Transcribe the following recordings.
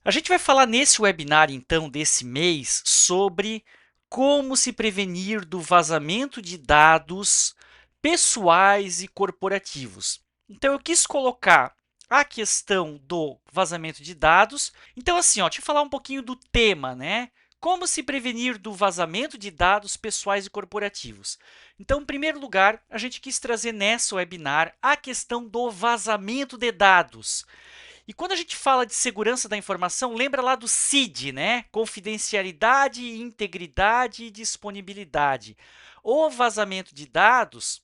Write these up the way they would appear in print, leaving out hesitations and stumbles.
A gente vai falar nesse webinar, então, desse mês, sobre como se prevenir do vazamento de dados pessoais e corporativos. Então, eu quis colocar a questão do vazamento de dados. Então, assim, ó, deixa eu falar um pouquinho do tema, né? Como se prevenir do vazamento de dados pessoais e corporativos. Então, em primeiro lugar, a gente quis trazer nessa webinar a questão do vazamento de dados. E quando a gente fala de segurança da informação, lembra lá do CID, né? Confidencialidade, integridade e disponibilidade. O vazamento de dados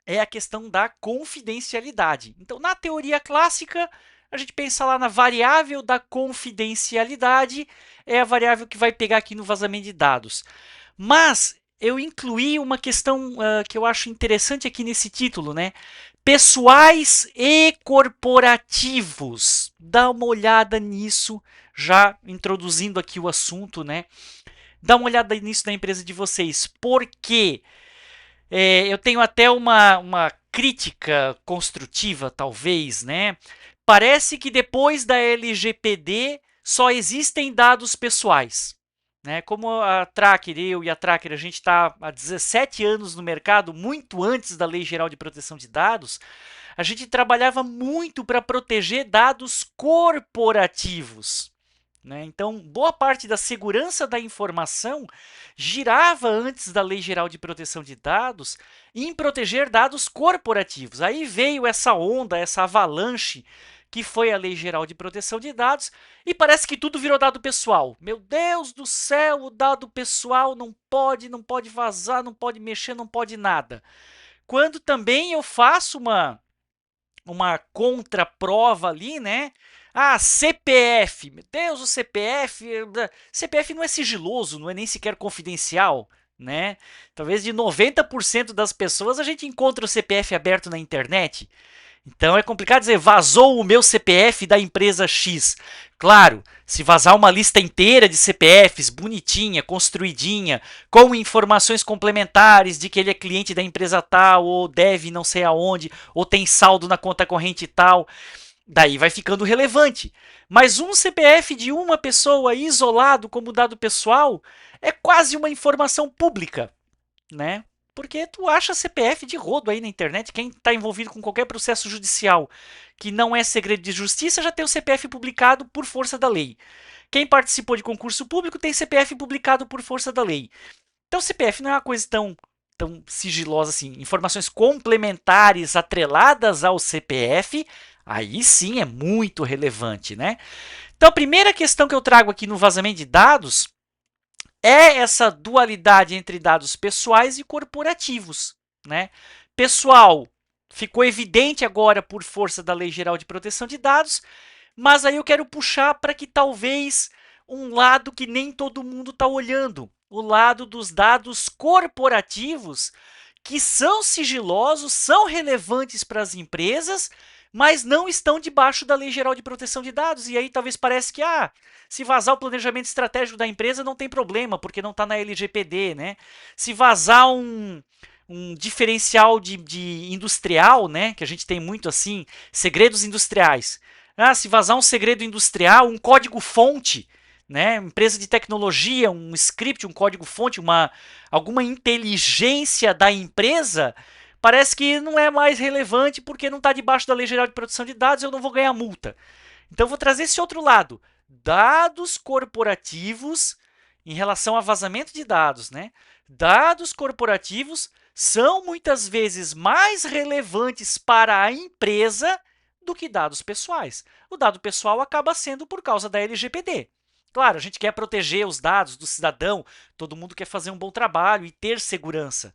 é a questão da confidencialidade. Então, na teoria clássica, a gente pensa lá na variável da confidencialidade, é a variável que vai pegar aqui no vazamento de dados. Mas eu incluí uma questão que eu acho interessante aqui nesse título, né? Pessoais e corporativos. Dá uma olhada nisso, já introduzindo aqui o assunto, né? Dá uma olhada nisso na empresa de vocês. Por quê? Eu tenho até uma crítica construtiva, talvez, né? Parece que depois da LGPD só existem dados pessoais. Né? Como a Tracker, eu e a Tracker, a gente está há 17 anos no mercado, muito antes da Lei Geral de Proteção de Dados, a gente trabalhava muito para proteger dados corporativos. Né? Então, boa parte da segurança da informação girava antes da Lei Geral de Proteção de Dados em proteger dados corporativos. Aí veio essa onda, essa avalanche que foi a Lei Geral de Proteção de Dados e parece que tudo virou dado pessoal. Meu Deus do céu, o dado pessoal não pode vazar, não pode mexer, não pode nada. Quando também eu faço uma contraprova ali, né? Ah, CPF. Meu Deus, o CPF. CPF não é sigiloso, não é nem sequer confidencial, né? Talvez de 90% das pessoas a gente encontra o CPF aberto na internet. Então é complicado dizer vazou o meu CPF da empresa X. Claro, se vazar uma lista inteira de CPFs, bonitinha, construidinha, com informações complementares de que ele é cliente da empresa tal, ou deve não sei aonde, ou tem saldo na conta corrente tal, daí vai ficando relevante. Mas um CPF de uma pessoa isolado como dado pessoal é quase uma informação pública, né? Porque tu acha CPF de rodo aí na internet, quem está envolvido com qualquer processo judicial que não é segredo de justiça já tem o CPF publicado por força da lei. Quem participou de concurso público tem CPF publicado por força da lei. Então CPF não é uma coisa tão sigilosa assim. Informações complementares atreladas ao CPF, aí sim é muito relevante, né? Então a primeira questão que eu trago aqui no vazamento de dados é essa dualidade entre dados pessoais e corporativos, né? Pessoal, ficou evidente agora por força da Lei Geral de Proteção de Dados, mas aí eu quero puxar para que talvez um lado que nem todo mundo está olhando, o lado dos dados corporativos, que são sigilosos, são relevantes para as empresas, mas não estão debaixo da Lei Geral de Proteção de Dados. E aí talvez pareça que se vazar o planejamento estratégico da empresa não tem problema, porque não está na LGPD, né? Se vazar um diferencial de industrial, né? Que a gente tem muito assim, segredos industriais. Se vazar um segredo industrial, um código-fonte, né? Empresa de tecnologia, um script, um código-fonte, alguma inteligência da empresa, parece que não é mais relevante porque não está debaixo da Lei Geral de Proteção de Dados, eu não vou ganhar multa. Então, eu vou trazer esse outro lado. Dados corporativos em relação a vazamento de dados, né? Dados corporativos são muitas vezes mais relevantes para a empresa do que dados pessoais. O dado pessoal acaba sendo por causa da LGPD. Claro, a gente quer proteger os dados do cidadão, todo mundo quer fazer um bom trabalho e ter segurança.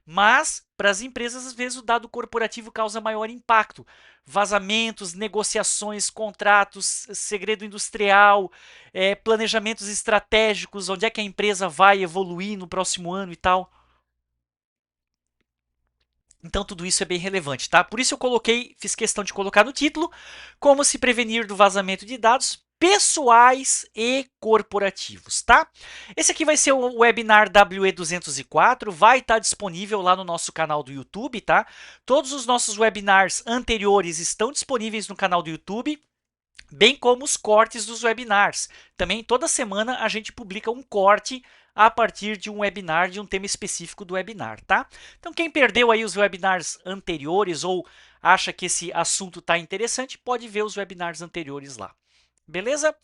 Mas, para as empresas, às vezes o dado corporativo causa maior impacto. Vazamentos, negociações, contratos, segredo industrial, planejamentos estratégicos, onde é que a empresa vai evoluir no próximo ano e tal. Então, tudo isso é bem relevante, tá? Por isso eu fiz questão de colocar no título como se prevenir do vazamento de dados pessoais e corporativos, tá? Esse aqui vai ser o webinar WE204, vai estar disponível lá no nosso canal do YouTube, tá? Todos os nossos webinars anteriores estão disponíveis no canal do YouTube. bem como os cortes dos webinars. Também toda semana a gente publica um corte a partir de um webinar, de um tema específico do webinar, tá? Então quem perdeu aí os webinars anteriores ou acha que esse assunto está interessante, pode ver os webinars anteriores lá. Beleza?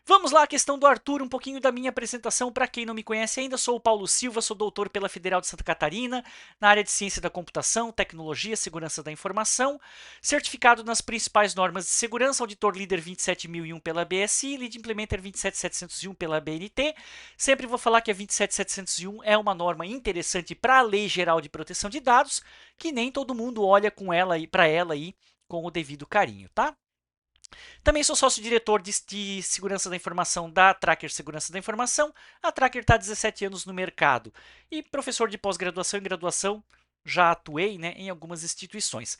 Vamos lá, a questão do Arthur, um pouquinho da minha apresentação. Para quem não me conhece ainda, sou o Paulo Silva, sou doutor pela Federal de Santa Catarina, na área de Ciência da Computação, Tecnologia e Segurança da Informação, certificado nas principais normas de segurança, auditor líder 27001 pela BSI, lead implementer 27701 pela BNT. Sempre vou falar que a 27701 é uma norma interessante para a Lei Geral de Proteção de Dados, que nem todo mundo olha para ela aí com o devido carinho, tá? Também sou sócio-diretor de segurança da informação da Tracker Segurança da Informação. A Tracker está há 17 anos no mercado. E professor de pós-graduação e graduação, já atuei, né, em algumas instituições.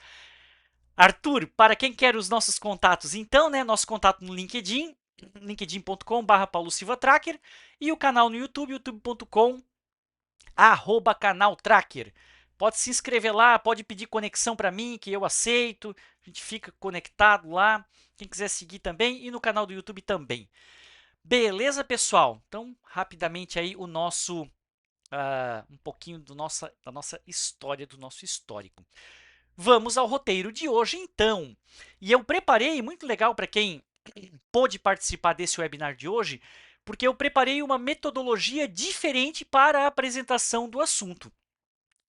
Arthur, para quem quer os nossos contatos, então, né, nosso contato no LinkedIn, linkedin.com/Paulo Silva Tracker, e o canal no YouTube, youtube.com/canal Tracker. Pode se inscrever lá, pode pedir conexão para mim, que eu aceito. A gente fica conectado lá. Quem quiser seguir também e no canal do YouTube também. Beleza, pessoal? Então, rapidamente aí o nosso um pouquinho da nossa história, do nosso histórico. Vamos ao roteiro de hoje, então. E eu preparei, muito legal para quem pôde participar desse webinar de hoje, porque eu preparei uma metodologia diferente para a apresentação do assunto.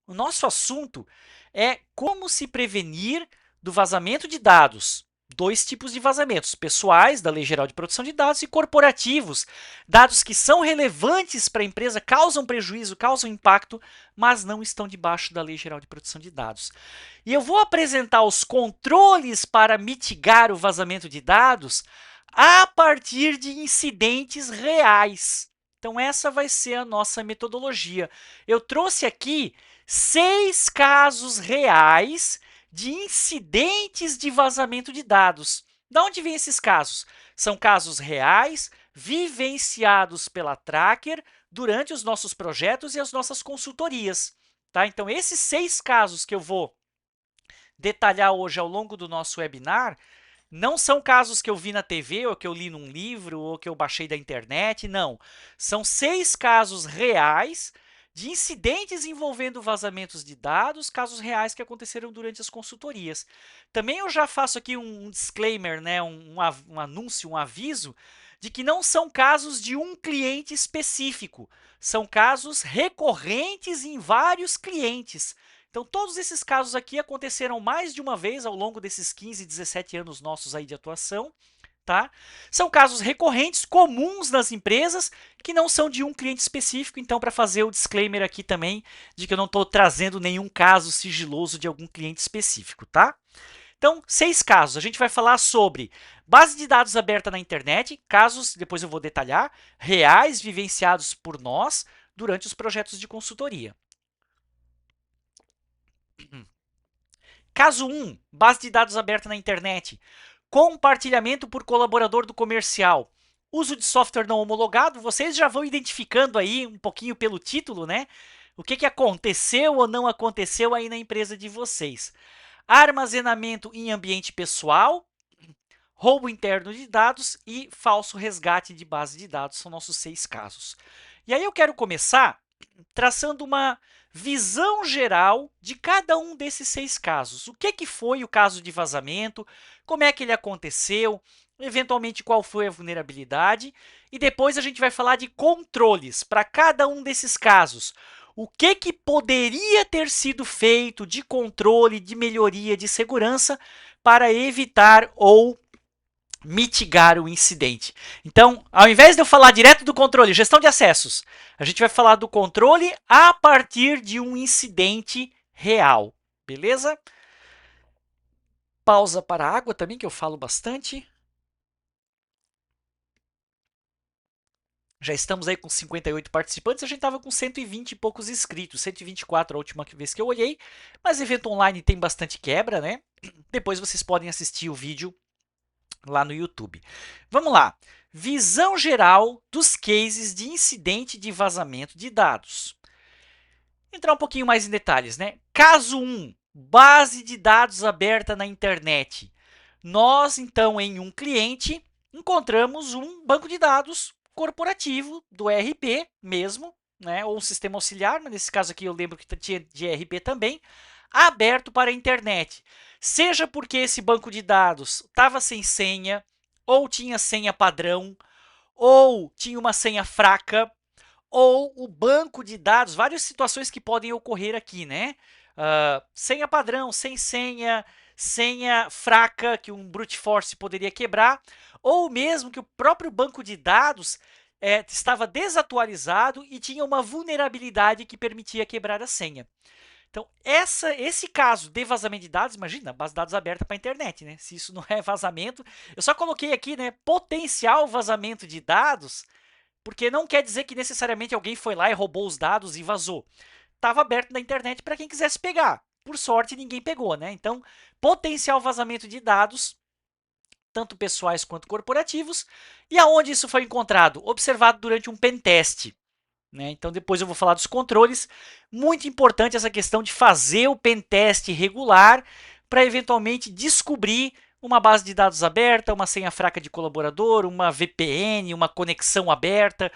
O nosso assunto é como se prevenir do vazamento de dados. Dois tipos de vazamentos: pessoais, da Lei Geral de Proteção de Dados, e corporativos, dados que são relevantes para a empresa, causam prejuízo, causam impacto, mas não estão debaixo da Lei Geral de Proteção de Dados. E eu vou apresentar os controles para mitigar o vazamento de dados a partir de incidentes reais. Então, essa vai ser a nossa metodologia. Eu trouxe aqui 6 casos reais de incidentes de vazamento de dados. De onde vêm esses casos? São casos reais, vivenciados pela Tracker durante os nossos projetos e as nossas consultorias. Tá? Então, esses 6 casos que eu vou detalhar hoje ao longo do nosso webinar não são casos que eu vi na TV, ou que eu li num livro, ou que eu baixei da internet, não. São 6 casos reais de incidentes envolvendo vazamentos de dados, casos reais que aconteceram durante as consultorias. Também eu já faço aqui um disclaimer, né, um anúncio, um aviso, de que não são casos de um cliente específico, são casos recorrentes em vários clientes. Então, todos esses casos aqui aconteceram mais de uma vez ao longo desses 15, 17 anos nossos aí de atuação, tá? São casos recorrentes, comuns nas empresas, que não são de um cliente específico. Então, para fazer o disclaimer aqui também, de que eu não estou trazendo nenhum caso sigiloso de algum cliente específico, tá? Então, 6 casos. A gente vai falar sobre base de dados aberta na internet, casos, depois eu vou detalhar, reais vivenciados por nós durante os projetos de consultoria. Caso 1, base de dados aberta na internet. Compartilhamento por colaborador do comercial. Uso de software não homologado. Vocês já vão identificando aí um pouquinho pelo título, né? O que aconteceu ou não aconteceu aí na empresa de vocês. Armazenamento em ambiente pessoal, roubo interno de dados e falso resgate de base de dados. São nossos 6 casos. E aí eu quero começar traçando uma visão geral de cada um desses 6 casos. O que foi o caso de vazamento, como é que ele aconteceu, eventualmente qual foi a vulnerabilidade, e depois a gente vai falar de controles para cada um desses casos. O que poderia ter sido feito de controle, de melhoria, de segurança para evitar ou mitigar o incidente. Então, ao invés de eu falar direto do controle, gestão de acessos, a gente vai falar do controle a partir de um incidente real, beleza? Pausa para a água também, que eu falo bastante. Já estamos aí com 58 participantes, a gente estava com 120 e poucos inscritos, 124 a última vez que eu olhei, mas evento online tem bastante quebra, né? Depois vocês podem assistir o vídeo lá no YouTube. Vamos lá. Visão geral dos cases de incidente de vazamento de dados. Entrar um pouquinho mais em detalhes, né? Caso 1, base de dados aberta na internet. Nós, então, em um cliente, encontramos um banco de dados corporativo do ERP mesmo, né, ou um sistema auxiliar, mas nesse caso aqui eu lembro que tinha de ERP também, aberto para a internet. Seja porque esse banco de dados estava sem senha, ou tinha senha padrão, ou tinha uma senha fraca, ou o banco de dados, várias situações que podem ocorrer aqui, né? Senha padrão, sem senha, senha fraca que um brute force poderia quebrar, ou mesmo que o próprio banco de dados estava desatualizado e tinha uma vulnerabilidade que permitia quebrar a senha. Então, esse caso de vazamento de dados, imagina, base de dados aberta para a internet, né? Se isso não é vazamento, eu só coloquei aqui, né, potencial vazamento de dados, porque não quer dizer que necessariamente alguém foi lá e roubou os dados e vazou. Estava aberto na internet para quem quisesse pegar. Por sorte, ninguém pegou, né? Então, potencial vazamento de dados, tanto pessoais quanto corporativos. E aonde isso foi encontrado? Observado durante um pentest. Né? Então, depois eu vou falar dos controles. Muito importante essa questão de fazer o pentest regular para eventualmente descobrir uma base de dados aberta, uma senha fraca de colaborador, uma VPN, uma conexão aberta.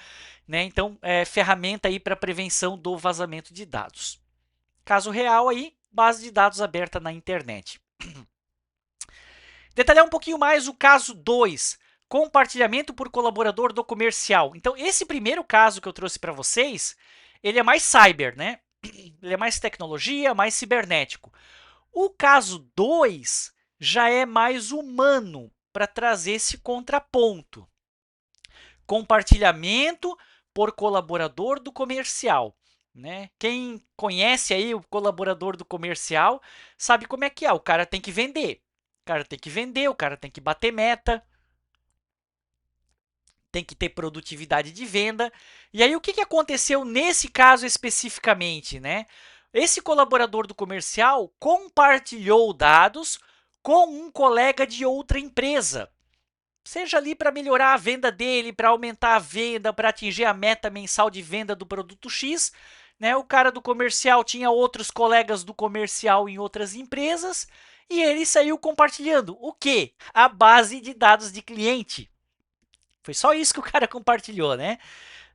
Né? Então, ferramenta aí para prevenção do vazamento de dados. Caso real aí, base de dados aberta na internet. Detalhar um pouquinho mais o caso 2, compartilhamento por colaborador do comercial. Então, esse primeiro caso que eu trouxe para vocês, ele é mais cyber, né? Ele é mais tecnologia, mais cibernético. O caso 2 já é mais humano para trazer esse contraponto. Compartilhamento por colaborador do comercial. Né? Quem conhece aí o colaborador do comercial sabe como é que é. O cara tem que vender. O cara tem que vender, o cara tem que bater meta, tem que ter produtividade de venda. E aí, o que aconteceu nesse caso especificamente? Né? Esse colaborador do comercial compartilhou dados com um colega de outra empresa. Seja ali para melhorar a venda dele, para aumentar a venda, para atingir a meta mensal de venda do produto X. Né? O cara do comercial tinha outros colegas do comercial em outras empresas e ele saiu compartilhando o quê? A base de dados de cliente. Foi só isso que o cara compartilhou, né?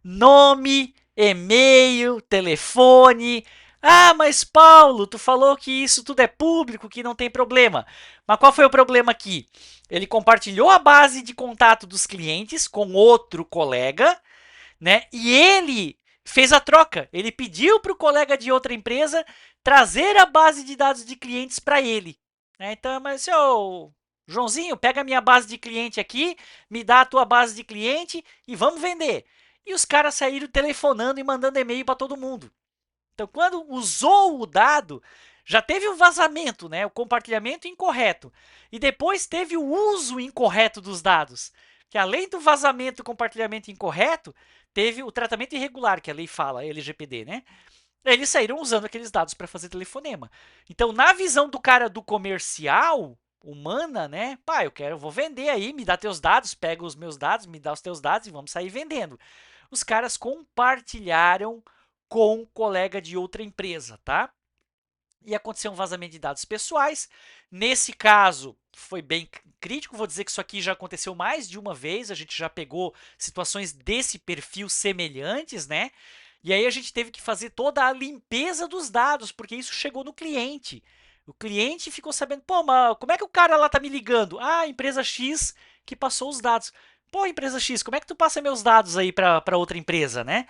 Nome, e-mail, telefone. Ah, mas Paulo, tu falou que isso tudo é público, que não tem problema. Mas qual foi o problema aqui? Ele compartilhou a base de contato dos clientes com outro colega, né? E ele fez a troca. Ele pediu para o colega de outra empresa trazer a base de dados de clientes para ele. Né? Então, mas seu Joãozinho, pega a minha base de cliente aqui, me dá a tua base de cliente e vamos vender. E os caras saíram telefonando e mandando e-mail para todo mundo. Então, quando usou o dado, já teve o vazamento, né? O compartilhamento incorreto. E depois teve o uso incorreto dos dados. Que além do vazamento e compartilhamento incorreto, teve o tratamento irregular, que a lei fala, a LGPD, né? Eles saíram usando aqueles dados para fazer telefonema. Então, na visão do cara do comercial, humana, né? Pá, eu vou vender aí, me dá teus dados, pega os meus dados, me dá os teus dados e vamos sair vendendo. Os caras compartilharam com um colega de outra empresa, tá? E aconteceu um vazamento de dados pessoais. Nesse caso, foi bem crítico. Vou dizer que isso aqui já aconteceu mais de uma vez. A gente já pegou situações desse perfil semelhantes, né? E aí a gente teve que fazer toda a limpeza dos dados, porque isso chegou no cliente. O cliente ficou sabendo, pô, mas como é que o cara lá tá me ligando? Ah, a empresa X que passou os dados. Pô, empresa X, como é que tu passa meus dados aí para outra empresa, né?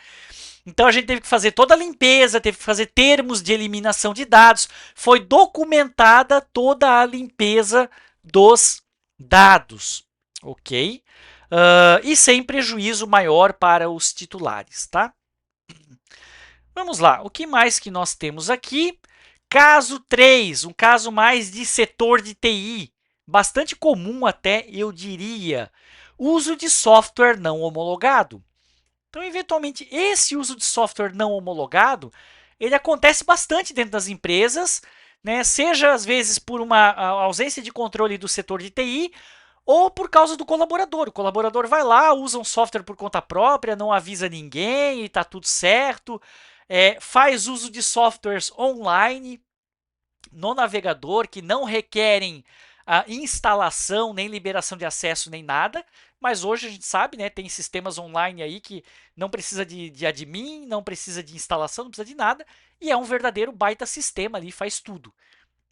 Então a gente teve que fazer toda a limpeza, teve que fazer termos de eliminação de dados, foi documentada toda a limpeza dos dados, ok? E sem prejuízo maior para os titulares, tá? Vamos lá, o que mais que nós temos aqui? Caso 3, um caso mais de setor de TI, bastante comum até, eu diria. Uso de software não homologado. Então, eventualmente, esse uso de software não homologado, ele acontece bastante dentro das empresas, né? Seja às vezes por uma ausência de controle do setor de TI ou por causa do colaborador. O colaborador vai lá, usa um software por conta própria, não avisa ninguém e está tudo certo. Faz uso de softwares online no navegador que não requerem a instalação, nem liberação de acesso, nem nada, mas hoje a gente sabe, né, tem sistemas online aí que não precisa de admin, não precisa de instalação, não precisa de nada, e é um verdadeiro baita sistema ali, faz tudo,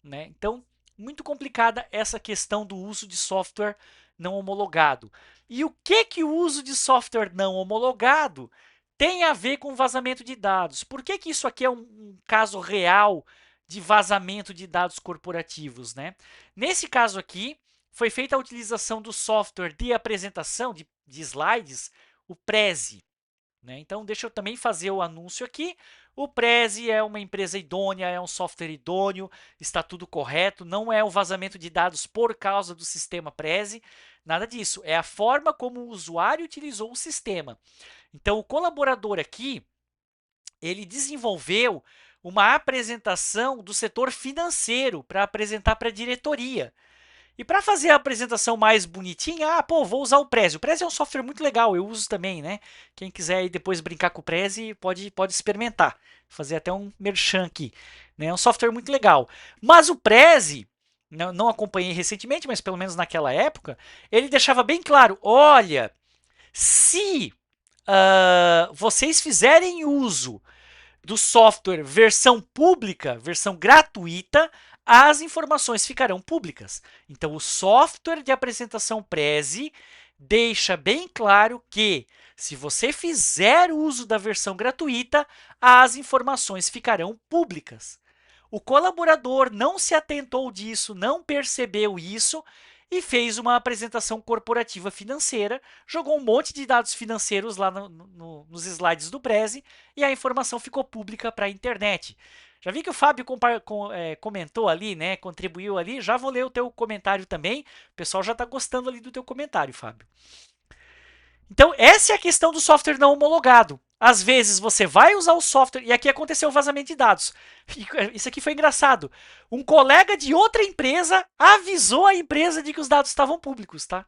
né? Então, muito complicada essa questão do uso de software não homologado. E o que o uso de software não homologado tem a ver com vazamento de dados? Por que isso aqui é um caso real de vazamento de dados corporativos, né? Nesse caso aqui, foi feita a utilização do software de apresentação de slides, o Prezi, né? Então, deixa eu também fazer o anúncio aqui. O Prezi é uma empresa idônea, é um software idôneo, está tudo correto, não é o vazamento de dados por causa do sistema Prezi, nada disso. É a forma como o usuário utilizou o sistema. Então, o colaborador aqui, ele desenvolveu uma apresentação do setor financeiro para apresentar para a diretoria. E para fazer a apresentação mais bonitinha, vou usar o Prezi. O Prezi é um software muito legal, eu uso também, né? Quem quiser aí depois brincar com o Prezi, pode experimentar. Fazer até um merchan aqui. Né? É um software muito legal. Mas o Prezi, não acompanhei recentemente, mas pelo menos naquela época, ele deixava bem claro, olha, se vocês fizerem uso do software versão pública, versão gratuita, as informações ficarão públicas. Então, o software de apresentação Prezi deixa bem claro que, se você fizer uso da versão gratuita, as informações ficarão públicas. O colaborador não se atentou disso, não percebeu isso e fez uma apresentação corporativa financeira, jogou um monte de dados financeiros lá nos slides do Prezi e a informação ficou pública para a internet. Já vi que o Fábio comentou ali, né? Contribuiu ali. Já vou ler o teu comentário também. O pessoal já está gostando ali do teu comentário, Fábio. Então, essa é a questão do software não homologado. Às vezes você vai usar o software, e aqui aconteceu o vazamento de dados. Isso aqui foi engraçado. Um colega de outra empresa avisou a empresa de que os dados estavam públicos, tá?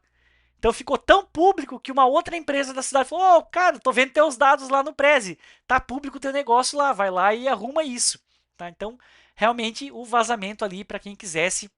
Então ficou tão público que uma outra empresa da cidade falou: "Ô, cara, tô vendo teus dados lá no Prezi. Tá público o teu negócio lá, vai lá e arruma isso", tá? Então, realmente o vazamento ali para quem quisesse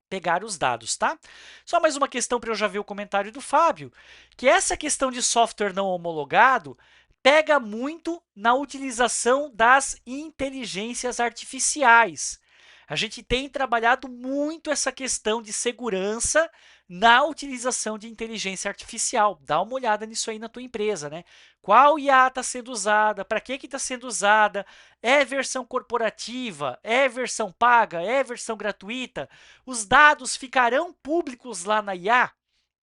pegar os dados, tá? Só mais uma questão para eu já ver o comentário do Fábio, que essa questão de software não homologado pega muito na utilização das inteligências artificiais. A gente tem trabalhado muito essa questão de segurança na utilização de inteligência artificial. Dá uma olhada nisso aí na tua empresa, né? Qual IA está sendo usada? Para que está sendo usada? É versão corporativa? É versão paga? É versão gratuita? Os dados ficarão públicos lá na IA?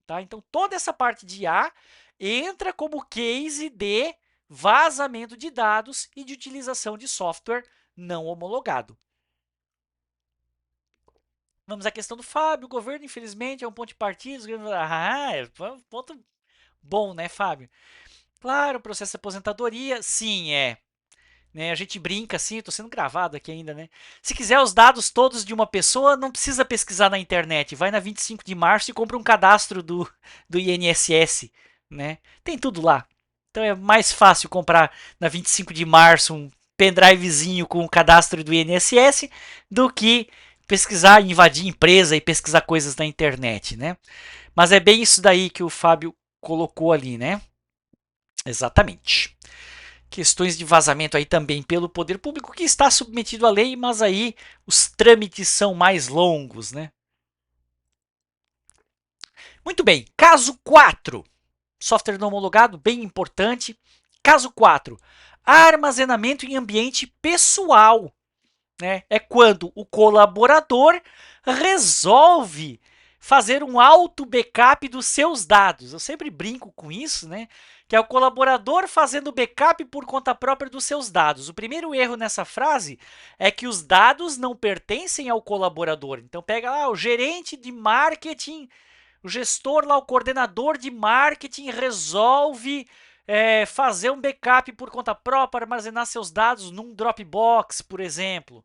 Tá? Então, toda essa parte de IA entra como case de vazamento de dados e de utilização de software não homologado. Vamos à questão do Fábio. O governo, infelizmente, é um ponto de partida. É um ponto bom, né, Fábio? Claro, processo de aposentadoria, sim, é. Né, a gente brinca assim, estou sendo gravado aqui ainda, né? Se quiser os dados todos de uma pessoa, não precisa pesquisar na internet. Vai na 25 de março e compra um cadastro do INSS, né? Tem tudo lá. Então é mais fácil comprar na 25 de março um pendrivezinho com o cadastro do INSS do que pesquisar, invadir empresa e pesquisar coisas na internet, né? Mas é bem isso daí que o Fábio colocou ali, né? Exatamente. Questões de vazamento aí também pelo poder público que está submetido à lei, mas aí os trâmites são mais longos, né? Muito bem, caso 4. Software não homologado, bem importante. Caso 4. Armazenamento em ambiente pessoal. Né? É quando o colaborador resolve fazer um auto backup dos seus dados. Eu sempre brinco com isso, né? Que é o colaborador fazendo backup por conta própria dos seus dados. O primeiro erro nessa frase é que os dados não pertencem ao colaborador. Então pega lá o gerente de marketing, o gestor lá, o coordenador de marketing resolve fazer um backup por conta própria, armazenar seus dados num Dropbox, por exemplo.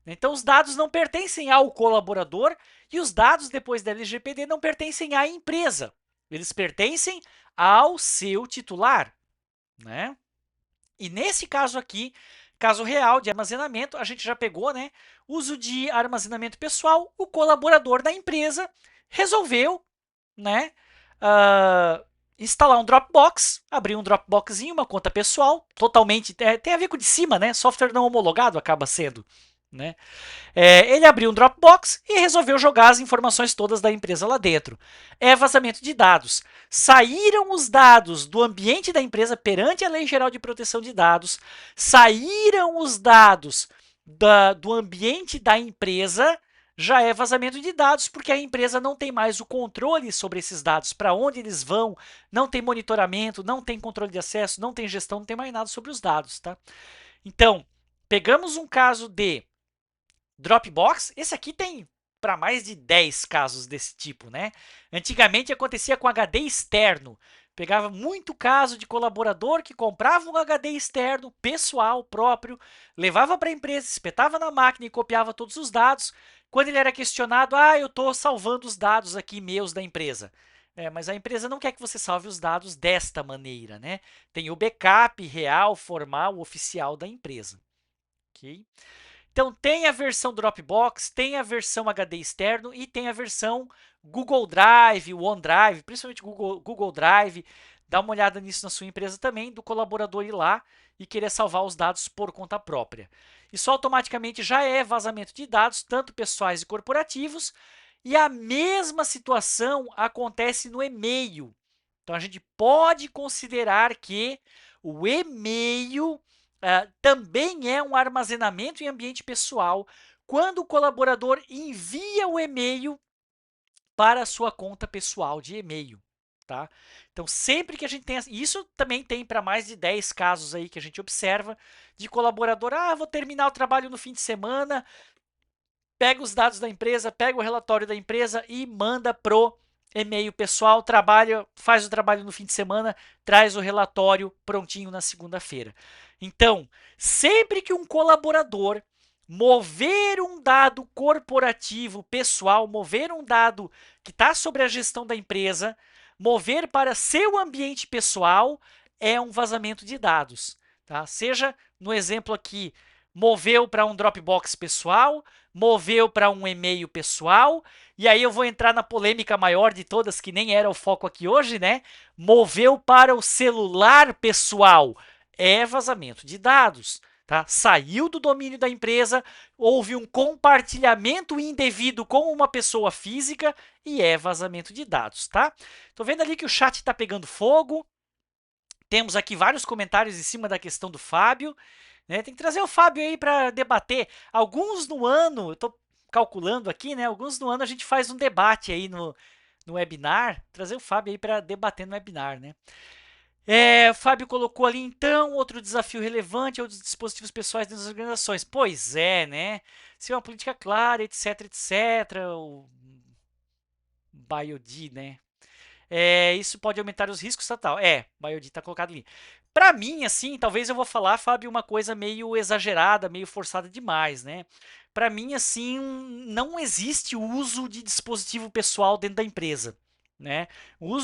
Então, os dados não pertencem ao colaborador e os dados, depois da LGPD, não pertencem à empresa. Eles pertencem ao seu titular, né? E nesse caso aqui, Caso real de armazenamento, a gente já pegou, né? Uso de armazenamento pessoal, o colaborador da empresa resolveu, né? ah, instalar um Dropbox, abrir um Dropboxzinho, uma conta pessoal, totalmente, tem a ver com o de cima, né? Software não homologado acaba sendo, né? Ele abriu um Dropbox e resolveu jogar as informações todas da empresa lá dentro. É vazamento de dados. Saíram os dados do ambiente da empresa perante a Lei Geral de Proteção de Dados, saíram os dados do ambiente da empresa, já é vazamento de dados, porque a empresa não tem mais o controle sobre esses dados, para onde eles vão, não tem monitoramento, não tem controle de acesso, não tem gestão, não tem mais nada sobre os dados, tá? Então, pegamos um caso de Dropbox, esse aqui tem para mais de 10 casos desse tipo, né? Antigamente acontecia com HD externo. Pegava muito caso de colaborador que comprava um HD externo, pessoal próprio, levava para a empresa, espetava na máquina e copiava todos os dados. Quando ele era questionado, eu estou salvando os dados aqui meus da empresa. Mas a empresa não quer que você salve os dados desta maneira, né? Tem o backup real, formal, oficial da empresa. Ok? Então tem a versão Dropbox, tem a versão HD externo e tem a versão Google Drive, OneDrive, principalmente Google Drive. Dá uma olhada nisso na sua empresa também, do colaborador ir lá e querer salvar os dados por conta própria. Isso automaticamente já é vazamento de dados, tanto pessoais e corporativos, e a mesma situação acontece no e-mail. Então a gente pode considerar que o e-mail também é um armazenamento em ambiente pessoal quando o colaborador envia o e-mail para a sua conta pessoal de e-mail. Tá? Então, sempre que a gente tem. Isso também tem para mais de 10 casos aí que a gente observa de colaborador. Vou terminar o trabalho no fim de semana, pega os dados da empresa, pega o relatório da empresa e manda pro e-mail pessoal, faz o trabalho no fim de semana, traz o relatório prontinho na segunda-feira. Então, sempre que um colaborador mover um dado corporativo pessoal, mover um dado que está sobre a gestão da empresa, mover para seu ambiente pessoal, é um vazamento de dados. Tá? Seja no exemplo aqui, moveu para um Dropbox pessoal, moveu para um e-mail pessoal, e aí eu vou entrar na polêmica maior de todas, que nem era o foco aqui hoje, né? Moveu para o celular pessoal. É vazamento de dados. Tá? Saiu do domínio da empresa, houve um compartilhamento indevido com uma pessoa física e é vazamento de dados, tá? Tô vendo ali que o chat está pegando fogo. Temos aqui vários comentários em cima da questão do Fábio. Né? Tem que trazer o Fábio aí para debater. Alguns no ano, eu estou calculando aqui, né? Alguns no ano a gente faz um debate aí no webinar. Trazer o Fábio aí para debater no webinar, né? O Fábio colocou ali, então, outro desafio relevante é o dos dispositivos pessoais das organizações. Pois é, né? Se é uma política clara, etc, etc. O BioD, né? Isso pode aumentar os riscos, tal. BioD está colocado ali. Para mim, assim, talvez eu vou falar, Fábio, uma coisa meio exagerada, meio forçada demais, né? Para mim, assim, não existe uso de dispositivo pessoal dentro da empresa, né? O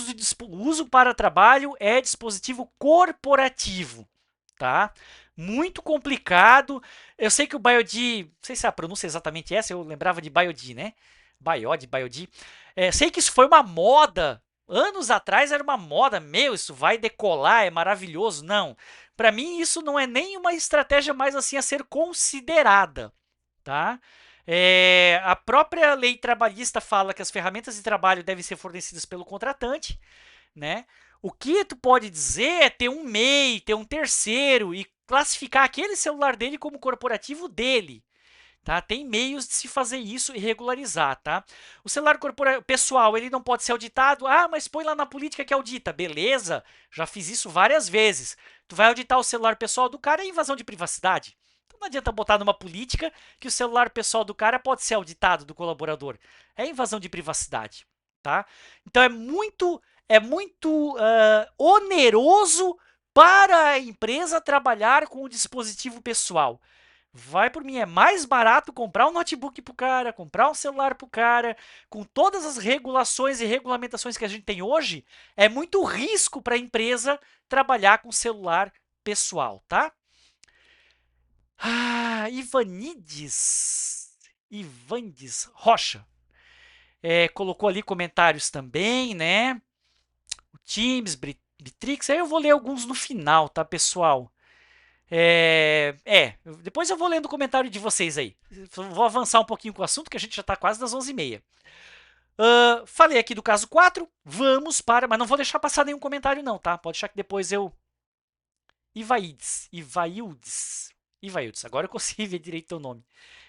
uso para trabalho é dispositivo corporativo, tá? Muito complicado. Eu sei que o BioD, não sei se a pronúncia é exatamente essa, eu lembrava de BioD, né? BioD. Sei que isso foi uma moda. Anos atrás era uma moda, isso vai decolar, é maravilhoso. Não, para mim isso não é nem uma estratégia mais assim a ser considerada, tá? A própria lei trabalhista fala que as ferramentas de trabalho devem ser fornecidas pelo contratante, né? O que tu pode dizer é ter um MEI, ter um terceiro e classificar aquele celular dele como corporativo dele. Tá? Tem meios de se fazer isso e regularizar, tá? O celular pessoal, ele não pode ser auditado. Mas põe lá na política que audita. Beleza, já fiz isso várias vezes. Tu vai auditar o celular pessoal do cara, é invasão de privacidade. Então não adianta botar numa política que o celular pessoal do cara pode ser auditado do colaborador. É invasão de privacidade, tá? Então é muito oneroso para a empresa trabalhar com o dispositivo pessoal. Vai por mim, é mais barato comprar um notebook pro cara, comprar um celular pro cara, com todas as regulações e regulamentações que a gente tem hoje, é muito risco para a empresa trabalhar com celular pessoal, tá? Ivandes Rocha. Colocou ali comentários também, né? O Teams, Bitrix. Aí eu vou ler alguns no final, tá, pessoal? Depois eu vou lendo o comentário de vocês aí. Vou avançar um pouquinho com o assunto, que a gente já está quase nas 11h30. Falei aqui do caso 4, vamos para... Mas não vou deixar passar nenhum comentário não, tá? Pode deixar que depois eu... Ivaildes. Agora eu consigo ver direito o nome.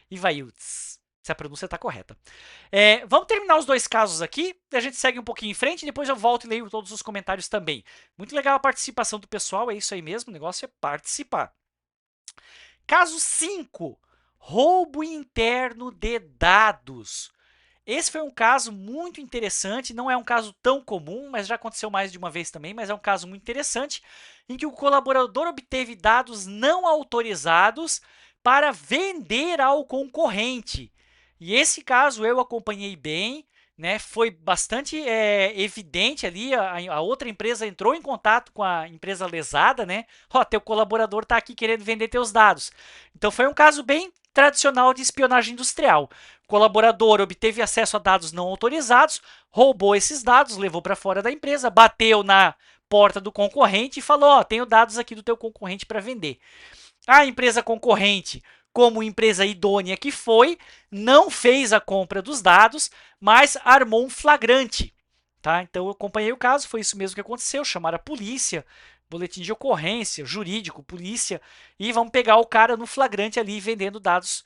Ivaildes. Se a pronúncia está correta. Vamos terminar os dois casos aqui, a gente segue um pouquinho em frente e depois eu volto e leio todos os comentários também. Muito legal a participação do pessoal, é isso aí mesmo, o negócio é participar. Caso 5, roubo interno de dados. Esse foi um caso muito interessante, não é um caso tão comum, mas já aconteceu mais de uma vez também, mas é um caso muito interessante, em que o colaborador obteve dados não autorizados para vender ao concorrente. E esse caso eu acompanhei bem, né? Foi bastante evidente ali, a outra empresa entrou em contato com a empresa lesada, né? Teu colaborador está aqui querendo vender teus dados. Então foi um caso bem tradicional de espionagem industrial. O colaborador obteve acesso a dados não autorizados, roubou esses dados, levou para fora da empresa, bateu na porta do concorrente e falou: tenho dados aqui do teu concorrente para vender. A empresa concorrente, como empresa idônea que foi, não fez a compra dos dados, mas armou um flagrante. Tá? Então eu acompanhei o caso, foi isso mesmo que aconteceu, chamaram a polícia, boletim de ocorrência, jurídico, polícia, e vamos pegar o cara no flagrante ali vendendo dados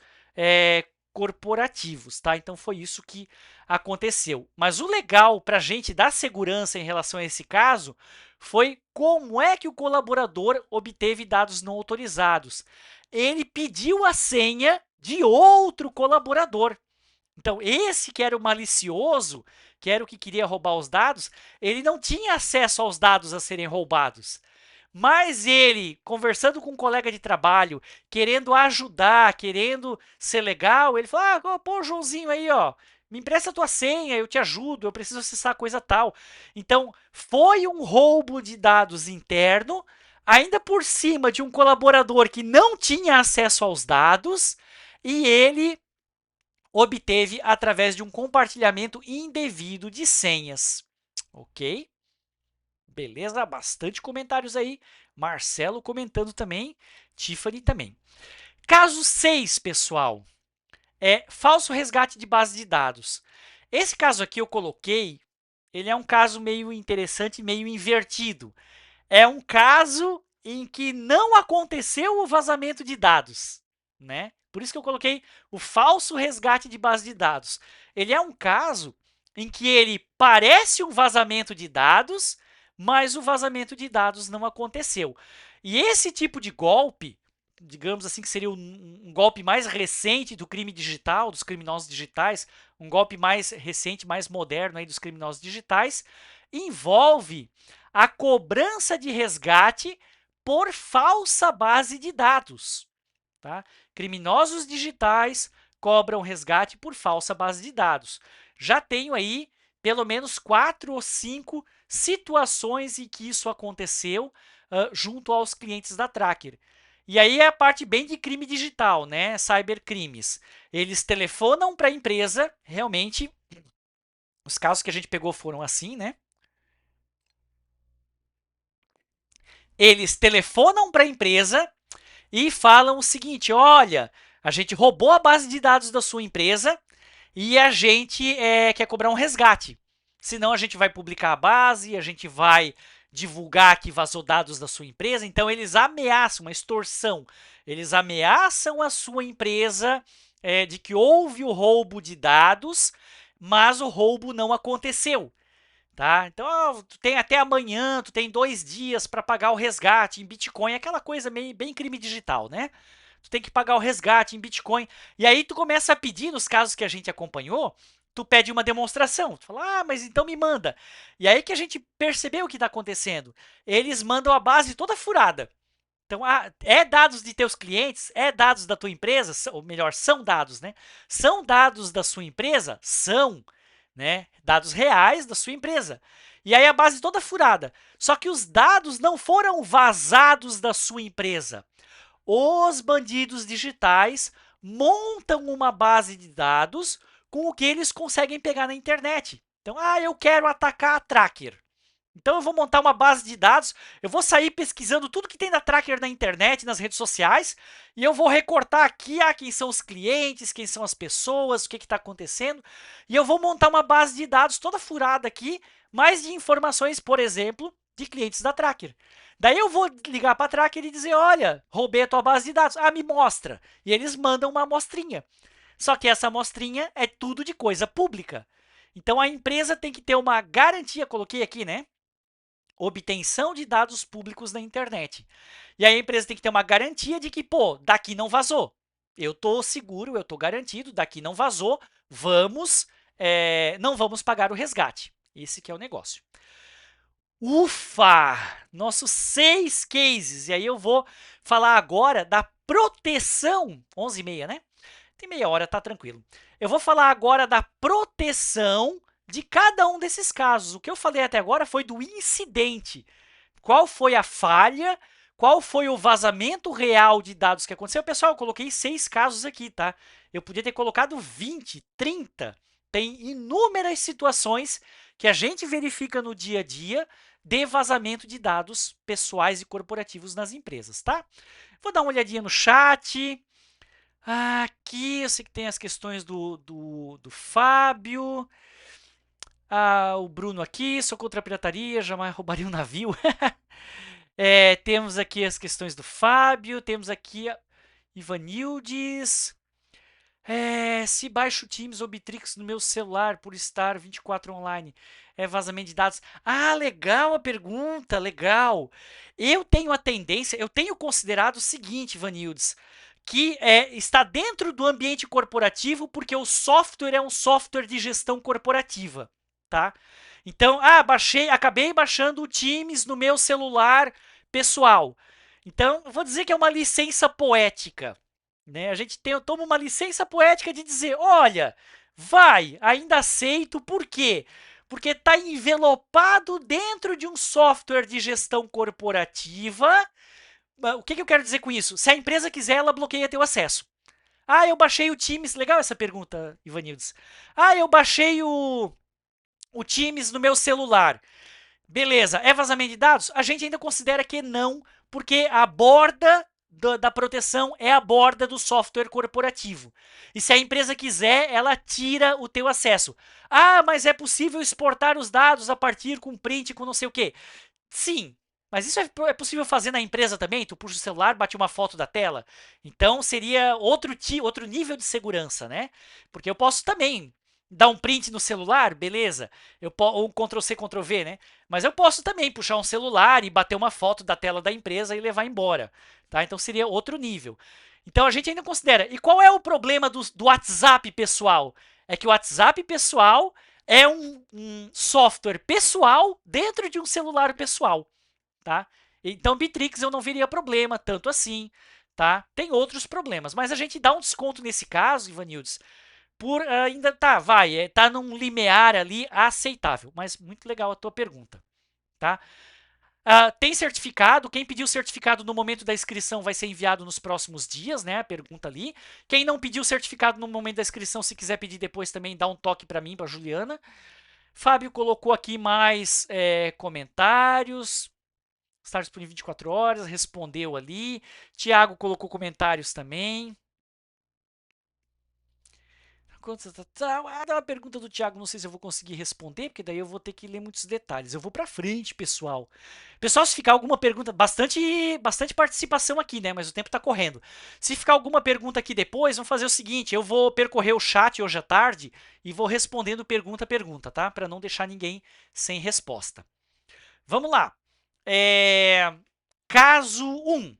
corporativos, tá? Então foi isso que aconteceu. Mas o legal para a gente dar segurança em relação a esse caso foi como é que o colaborador obteve dados não autorizados. Ele pediu a senha de outro colaborador. Então, esse que era o malicioso, que era o que queria roubar os dados, ele não tinha acesso aos dados a serem roubados. Mas ele, conversando com um colega de trabalho, querendo ajudar, querendo ser legal, ele falou: pô, Joãozinho aí, ó, me empresta a tua senha, eu te ajudo, eu preciso acessar coisa tal. Então, foi um roubo de dados interno, ainda por cima de um colaborador que não tinha acesso aos dados, e ele obteve através de um compartilhamento indevido de senhas. Ok? Beleza, bastante comentários aí. Marcelo comentando também, Tiffany também. Caso 6, pessoal, é falso resgate de base de dados. Esse caso aqui eu coloquei, ele é um caso meio interessante, meio invertido. É um caso em que não aconteceu o vazamento de dados, né? Por isso que eu coloquei o falso resgate de base de dados. Ele é um caso em que ele parece um vazamento de dados, mas o vazamento de dados não aconteceu. E esse tipo de golpe, digamos assim, que seria um golpe mais recente do crime digital, dos criminosos digitais, um golpe mais recente, mais moderno aí dos criminosos digitais, envolve a cobrança de resgate por falsa base de dados. Tá? Criminosos digitais cobram resgate por falsa base de dados. Já tenho aí pelo menos 4 ou 5 situações em que isso aconteceu junto aos clientes da Tracker. E aí é a parte bem de crime digital, né? Cybercrimes. Eles telefonam para a empresa, realmente, os casos que a gente pegou foram assim, né? Eles telefonam para a empresa e falam o seguinte: olha, a gente roubou a base de dados da sua empresa e a gente quer cobrar um resgate. Senão a gente vai publicar a base, a gente vai divulgar que vazou dados da sua empresa. Então eles ameaçam, uma extorsão. Eles ameaçam a sua empresa de que houve o roubo de dados, mas o roubo não aconteceu. Tá? Então, tu tem até amanhã, tu tem 2 dias para pagar o resgate em Bitcoin, aquela coisa bem crime digital, né? Tu tem que pagar o resgate em Bitcoin. E aí tu começa a pedir, nos casos que a gente acompanhou, tu pede uma demonstração. Tu fala, mas então me manda. E aí que a gente percebeu o que está acontecendo. Eles mandam a base toda furada. Então, é dados de teus clientes? É dados da tua empresa? Ou melhor, são dados, né? São dados da sua empresa? São, né? Dados reais da sua empresa. E aí a base toda furada. Só que os dados não foram vazados da sua empresa. os bandidos digitais montam uma base de dados com o que eles conseguem pegar na internet. Então, eu quero atacar a Tracker. Então eu vou montar uma base de dados, eu vou sair pesquisando tudo que tem da Tracker na internet, nas redes sociais, e eu vou recortar aqui quem são os clientes, quem são as pessoas, o que está acontecendo, e eu vou montar uma base de dados toda furada aqui, mais de informações, por exemplo, de clientes da Tracker. Daí eu vou ligar para a Tracker e dizer, olha, roubei a tua base de dados, me mostra. E eles mandam uma amostrinha. Só que essa amostrinha é tudo de coisa pública. Então a empresa tem que ter uma garantia, coloquei aqui, né? Obtenção de dados públicos na internet. E aí a empresa tem que ter uma garantia de que, daqui não vazou. Eu estou seguro, eu estou garantido, daqui não vazou, não vamos pagar o resgate. Esse que é o negócio. Ufa! Nossos 6 cases. E aí eu vou falar agora da proteção. 11h30, né? Tem meia hora, tá tranquilo. Eu vou falar agora da proteção de cada um desses casos. O que eu falei até agora foi do incidente. Qual foi a falha? Qual foi o vazamento real de dados que aconteceu? Pessoal, eu coloquei 6 casos aqui, tá? Eu podia ter colocado 20, 30. Tem inúmeras situações que a gente verifica no dia a dia de vazamento de dados pessoais e corporativos nas empresas, tá? Vou dar uma olhadinha no chat. Aqui eu sei que tem as questões do Fábio. O Bruno aqui, sou contra a pirataria, jamais roubaria um navio. Temos aqui as questões do Fábio, temos aqui a Ivanildes. Se baixo Teams ou Bitrix no meu celular por estar 24 online, é vazamento de dados? Legal a pergunta, legal. Eu tenho considerado o seguinte, Ivanildes, que está dentro do ambiente corporativo porque o software é um software de gestão corporativa, tá? Então, acabei baixando o Teams no meu celular pessoal. Então, vou dizer que é uma licença poética, né? A gente toma uma licença poética de dizer, olha, ainda aceito, por quê? Porque está envelopado dentro de um software de gestão corporativa. O que eu quero dizer com isso? Se a empresa quiser, ela bloqueia teu acesso. Eu baixei o Teams. Legal essa pergunta, Ivanildes. Eu baixei o Teams no meu celular. Beleza, é vazamento de dados? A gente ainda considera que não, porque a borda da proteção é a borda do software corporativo. E se a empresa quiser, ela tira o teu acesso. Mas é possível exportar os dados a partir com print, com não sei o quê. Sim, mas isso é possível fazer na empresa também? Tu puxa o celular, bate uma foto da tela. Então seria outro nível de segurança, né? Porque eu posso também dar um print no celular, beleza? Ou Ctrl+C, Ctrl+V, né? Mas eu posso também puxar um celular e bater uma foto da tela da empresa e levar embora, tá? Então seria outro nível. Então a gente ainda considera. E qual é o problema do WhatsApp pessoal? É que o WhatsApp pessoal é um software pessoal dentro de um celular pessoal, tá? Então Bitrix eu não veria problema tanto assim, tá? Tem outros problemas, mas a gente dá um desconto nesse caso, Ivanildes, por ainda tá num limiar ali aceitável, mas muito legal a tua pergunta, tá? Tem certificado, quem pediu certificado no momento da inscrição vai ser enviado nos próximos dias, né? A pergunta ali. Quem não pediu certificado no momento da inscrição, se quiser pedir depois também, dá um toque para mim, para Juliana. Fábio colocou aqui mais comentários. Estar disponível 24 horas, respondeu ali. Tiago colocou comentários também. Uma pergunta do Thiago, não sei se eu vou conseguir responder, porque daí eu vou ter que ler muitos detalhes. Eu vou para frente, pessoal. Pessoal, se ficar alguma pergunta, bastante participação aqui, né? Mas o tempo está correndo. Se ficar alguma pergunta aqui depois, vamos fazer o seguinte: eu vou percorrer o chat hoje à tarde e vou respondendo pergunta a pergunta, tá? Para não deixar ninguém sem resposta. Vamos lá. Caso 1.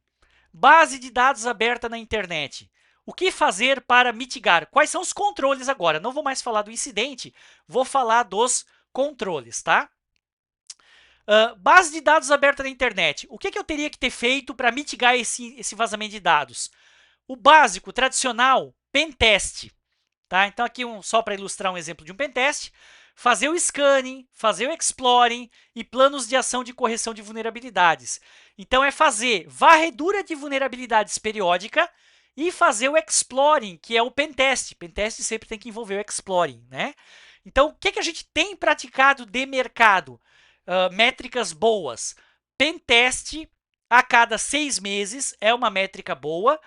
Base de dados aberta na internet. O que fazer para mitigar? Quais são os controles agora? Não vou mais falar do incidente, vou falar dos controles, tá? Base de dados aberta na internet. O que eu teria que ter feito para mitigar esse vazamento de dados? O básico, tradicional, pentest. Tá? Então aqui só para ilustrar um exemplo de um pentest. fazer o scanning, fazer o exploring e planos de ação de correção de vulnerabilidades. Então, é fazer varredura de vulnerabilidades periódica e fazer o exploring, que é o pentest. Pentest sempre tem que envolver o exploring, né? Então, o que a gente tem praticado de mercado? Métricas boas. Pentest a cada 6 meses é uma métrica boa.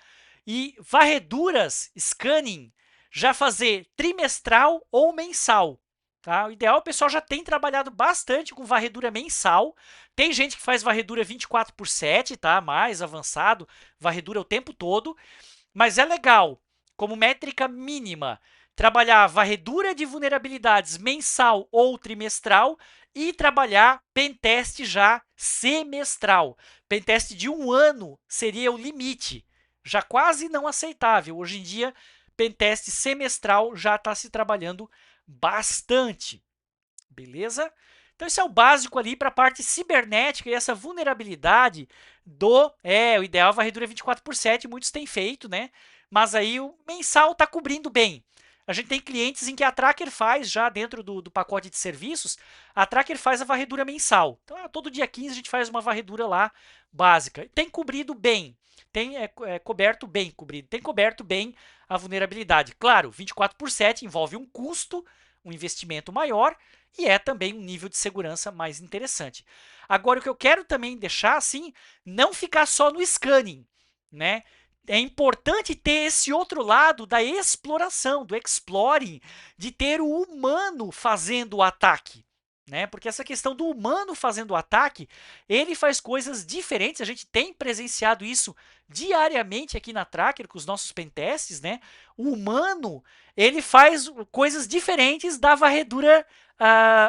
E varreduras, scanning, já fazer trimestral ou mensal. Tá? O ideal, o pessoal já tem trabalhado bastante com varredura mensal. Tem gente que faz varredura 24/7, tá? Mais avançado, varredura o tempo todo. Mas é legal, como métrica mínima, trabalhar varredura de vulnerabilidades mensal ou trimestral e trabalhar pentest já semestral. Pentest de 1 ano seria o limite, já quase não aceitável. Hoje em dia, pentest semestral já está se trabalhando bastante. Beleza? Então, isso é o básico ali para a parte cibernética e essa vulnerabilidade o ideal é varredura 24/7, muitos têm feito, né? Mas aí o mensal está cobrindo bem. A gente tem clientes em que a Tracker faz, já dentro do pacote de serviços, a Tracker faz a varredura mensal. Então, todo dia 15 a gente faz uma varredura lá básica. Tem cobrido bem, tem coberto bem, tem coberto bem a vulnerabilidade. Claro, 24/7 envolve um custo, um investimento maior, e é também um nível de segurança mais interessante. Agora, o que eu quero também deixar assim, não ficar só no scanning, né? É importante ter esse outro lado da exploração, do exploring, de ter o humano fazendo o ataque. Né? Porque essa questão do humano fazendo o ataque, ele faz coisas diferentes. A gente tem presenciado isso diariamente aqui na Tracker com os nossos pentests, né? O humano, ele faz coisas diferentes da varredura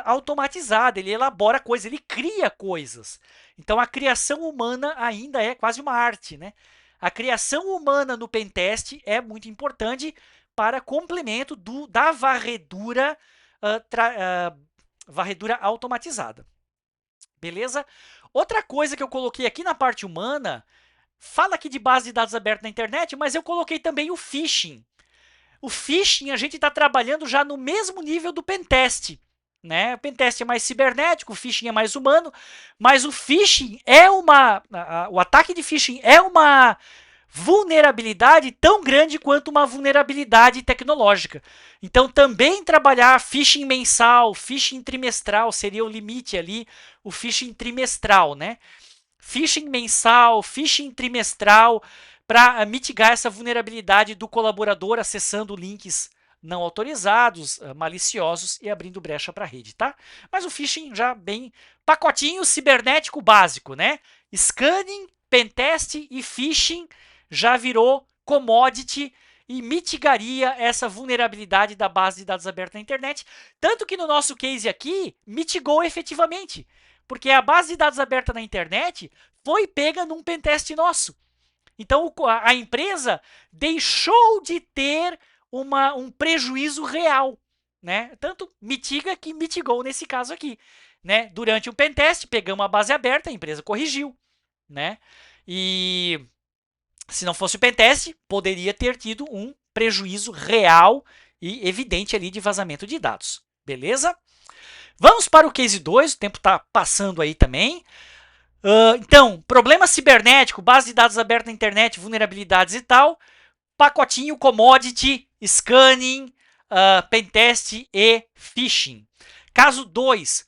automatizada, ele elabora coisas, ele cria coisas. Então, a criação humana ainda é quase uma arte, né? A criação humana no pentest é muito importante para complemento da varredura varredura automatizada. Beleza? Outra coisa que eu coloquei aqui na parte humana, fala aqui de base de dados aberta na internet, mas eu coloquei também o phishing. O phishing a gente está trabalhando já no mesmo nível do pentest. Né? O pentest é mais cibernético, o phishing é mais humano, mas o phishing é o ataque de phishing é uma vulnerabilidade tão grande quanto uma vulnerabilidade tecnológica. Então, também trabalhar phishing mensal, phishing trimestral seria o limite ali, o phishing trimestral, né? Phishing mensal, phishing trimestral, para mitigar essa vulnerabilidade do colaborador acessando links não autorizados, maliciosos e abrindo brecha para a rede, tá? Mas o phishing já bem pacotinho cibernético básico, né? Scanning, pentest e phishing já virou commodity e mitigaria essa vulnerabilidade da base de dados aberta na internet, tanto que no nosso case aqui mitigou efetivamente, porque a base de dados aberta na internet foi pega num pentest nosso. Então a empresa deixou de ter um prejuízo real, né? Tanto mitiga que mitigou nesse caso aqui, né? Durante o pentest, pegamos a base aberta, a empresa corrigiu, né? E se não fosse o pentest, poderia ter tido um prejuízo real e evidente ali de vazamento de dados, beleza? Vamos para o case 2, o tempo está passando aí também. Então, problema cibernético, base de dados aberta na internet, vulnerabilidades e tal, pacotinho commodity, scanning, pentest e phishing. Caso 2,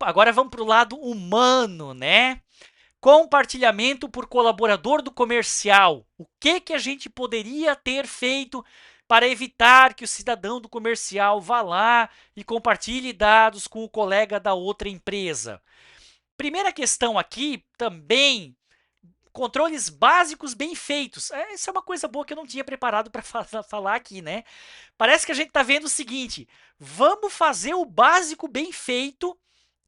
agora vamos para o lado humano, né? Compartilhamento por colaborador do comercial. O que a gente poderia ter feito para evitar que o cidadão do comercial vá lá e compartilhe dados com o colega da outra empresa? Primeira questão aqui, também, controles básicos bem feitos. Essa é uma coisa boa que eu não tinha preparado para falar aqui, né? Parece que a gente está vendo o seguinte, vamos fazer o básico bem feito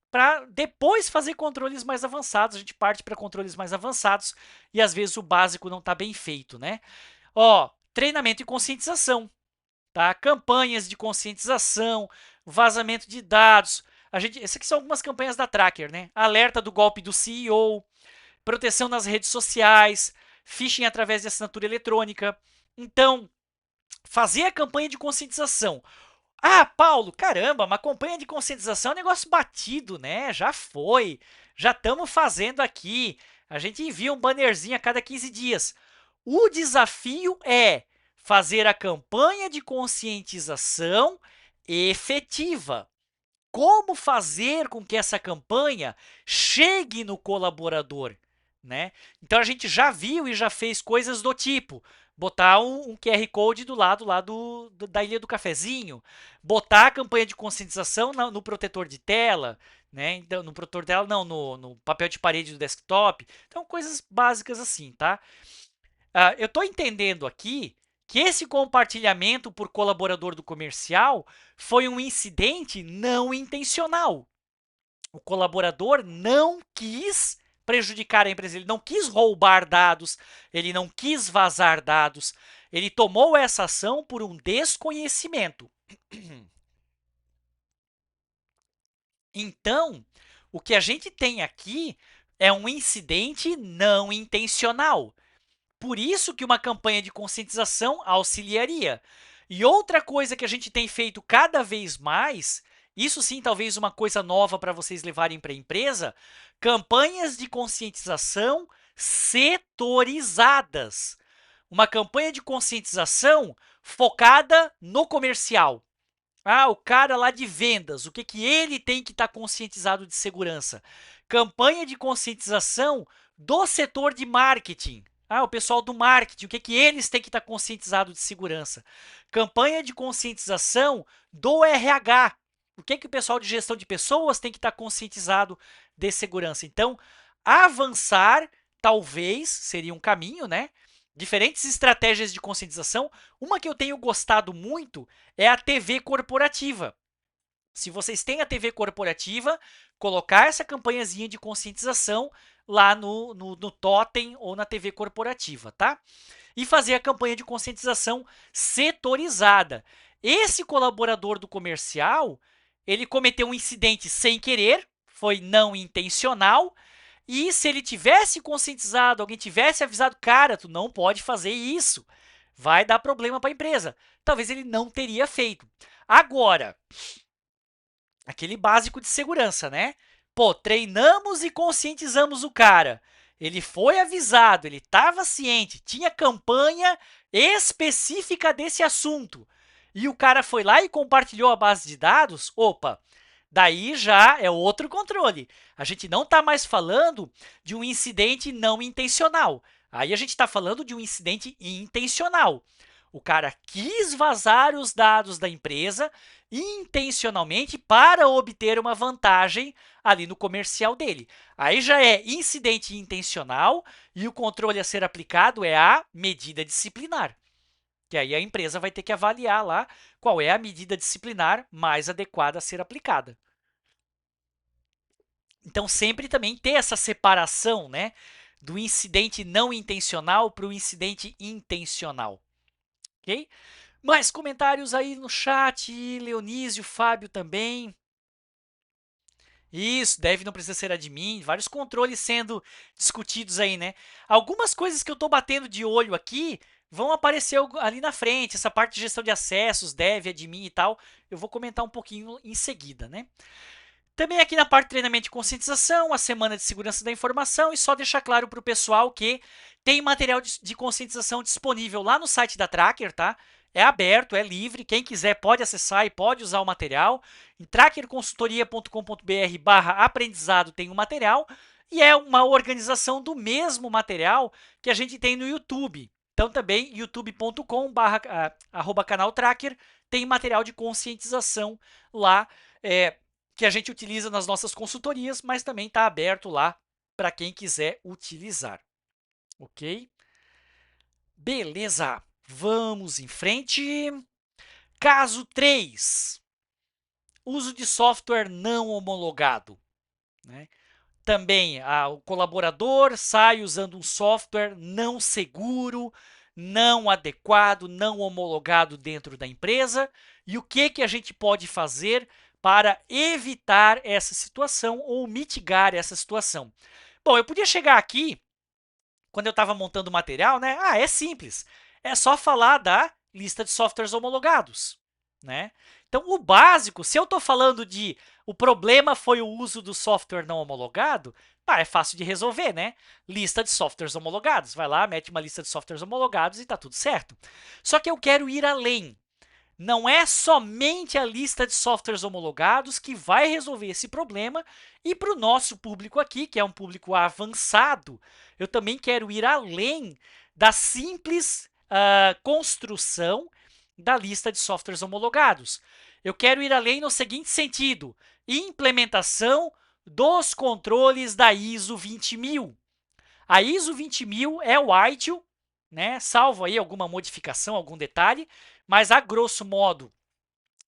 para depois fazer controles mais avançados. A gente parte para controles mais avançados e às vezes o básico não está bem feito, né? Treinamento e conscientização, tá? Campanhas de conscientização, vazamento de dados. Essas aqui são algumas campanhas da Tracker, né? Alerta do golpe do CEO, proteção nas redes sociais, phishing através de assinatura eletrônica. Então, fazer a campanha de conscientização. Ah, Paulo, caramba, uma campanha de conscientização é um negócio batido, né? Já foi. Já estamos fazendo aqui. A gente envia um bannerzinho a cada 15 dias. O desafio é fazer a campanha de conscientização efetiva. Como fazer com que essa campanha chegue no colaborador, né? Então a gente já viu e já fez coisas do tipo botar um QR Code do lado lá da Ilha do Cafezinho, botar a campanha de conscientização no protetor de tela, né? Então, no protetor de tela, não, no papel de parede do desktop. Então, coisas básicas assim, tá? Eu estou entendendo aqui que esse compartilhamento por colaborador do comercial foi um incidente não intencional. O colaborador não quis prejudicar a empresa, ele não quis roubar dados, ele não quis vazar dados, ele tomou essa ação por um desconhecimento. Então, o que a gente tem aqui é um incidente não intencional. Por isso que uma campanha de conscientização auxiliaria. E outra coisa que a gente tem feito cada vez mais, isso sim talvez uma coisa nova para vocês levarem para a empresa, campanhas de conscientização setorizadas. Uma campanha de conscientização focada no comercial. Ah, o cara lá de vendas, o que, que ele tem que estar conscientizado de segurança? Campanha de conscientização do setor de marketing. Ah, o pessoal do marketing, o que, que eles têm que estar conscientizado de segurança? Campanha de conscientização do RH. O que, que o pessoal de gestão de pessoas tem que estar conscientizado de segurança? Então, avançar talvez seria um caminho, né? Diferentes estratégias de conscientização. Uma que eu tenho gostado muito é a TV corporativa. Se vocês têm a TV corporativa, colocar essa campanhazinha de conscientização lá no totem ou na TV corporativa, tá? E fazer a campanha de conscientização setorizada. Esse colaborador do comercial, ele cometeu um incidente sem querer, foi não intencional, e se ele tivesse conscientizado, alguém tivesse avisado, cara, tu não pode fazer isso, vai dar problema para a empresa. Talvez ele não teria feito. Agora, aquele básico de segurança, né? Pô, treinamos e conscientizamos o cara. Ele foi avisado, ele estava ciente, tinha campanha específica desse assunto. E o cara foi lá e compartilhou a base de dados. Opa, daí já é outro controle. A gente não está mais falando de um incidente não intencional. Aí a gente está falando de um incidente intencional. O cara quis vazar os dados da empresa intencionalmente para obter uma vantagem ali no comercial dele. Aí já é incidente intencional e o controle a ser aplicado é a medida disciplinar. Que aí a empresa vai ter que avaliar lá qual é a medida disciplinar mais adequada a ser aplicada. Então, sempre também ter essa separação, né, do incidente não intencional para o incidente intencional, ok? Mais comentários aí no chat, Leonísio, Fábio também. Isso, deve não precisa ser admin, vários controles sendo discutidos aí, né? Algumas coisas que eu estou batendo de olho aqui vão aparecer ali na frente, essa parte de gestão de acessos, dev, admin e tal, eu vou comentar um pouquinho em seguida, né? Também aqui na parte de treinamento e conscientização, a semana de segurança da informação e só deixar claro para o pessoal que tem material de conscientização disponível lá no site da Tracker, tá? É aberto, é livre, quem quiser pode acessar e pode usar o material. Em trackerconsultoria.com.br/aprendizado tem o material e é uma organização do mesmo material que a gente tem no YouTube. Então também youtube.com/canal Tracker tem material de conscientização lá. Que a gente utiliza nas nossas consultorias, mas também está aberto lá para quem quiser utilizar. Ok? Beleza, vamos em frente. Caso 3, uso de software não homologado. Né? Também o colaborador sai usando um software não seguro, não adequado, não homologado dentro da empresa. E o que a gente pode fazer para evitar essa situação ou mitigar essa situação? Bom, eu podia chegar aqui, quando eu estava montando o material, né? É simples. É só falar da lista de softwares homologados. né? Então, o básico, se eu estou falando de o problema foi o uso do software não homologado, é fácil de resolver, né? Lista de softwares homologados. Vai lá, mete uma lista de softwares homologados e tá tudo certo. Só que eu quero ir além. Não é somente a lista de softwares homologados que vai resolver esse problema, e para o nosso público aqui, que é um público avançado, eu também quero ir além da simples construção da lista de softwares homologados. Eu quero ir além no seguinte sentido: implementação dos controles da ISO 20000. A ISO 20000 é o ITIL, né? Salvo aí alguma modificação, algum detalhe, mas a grosso modo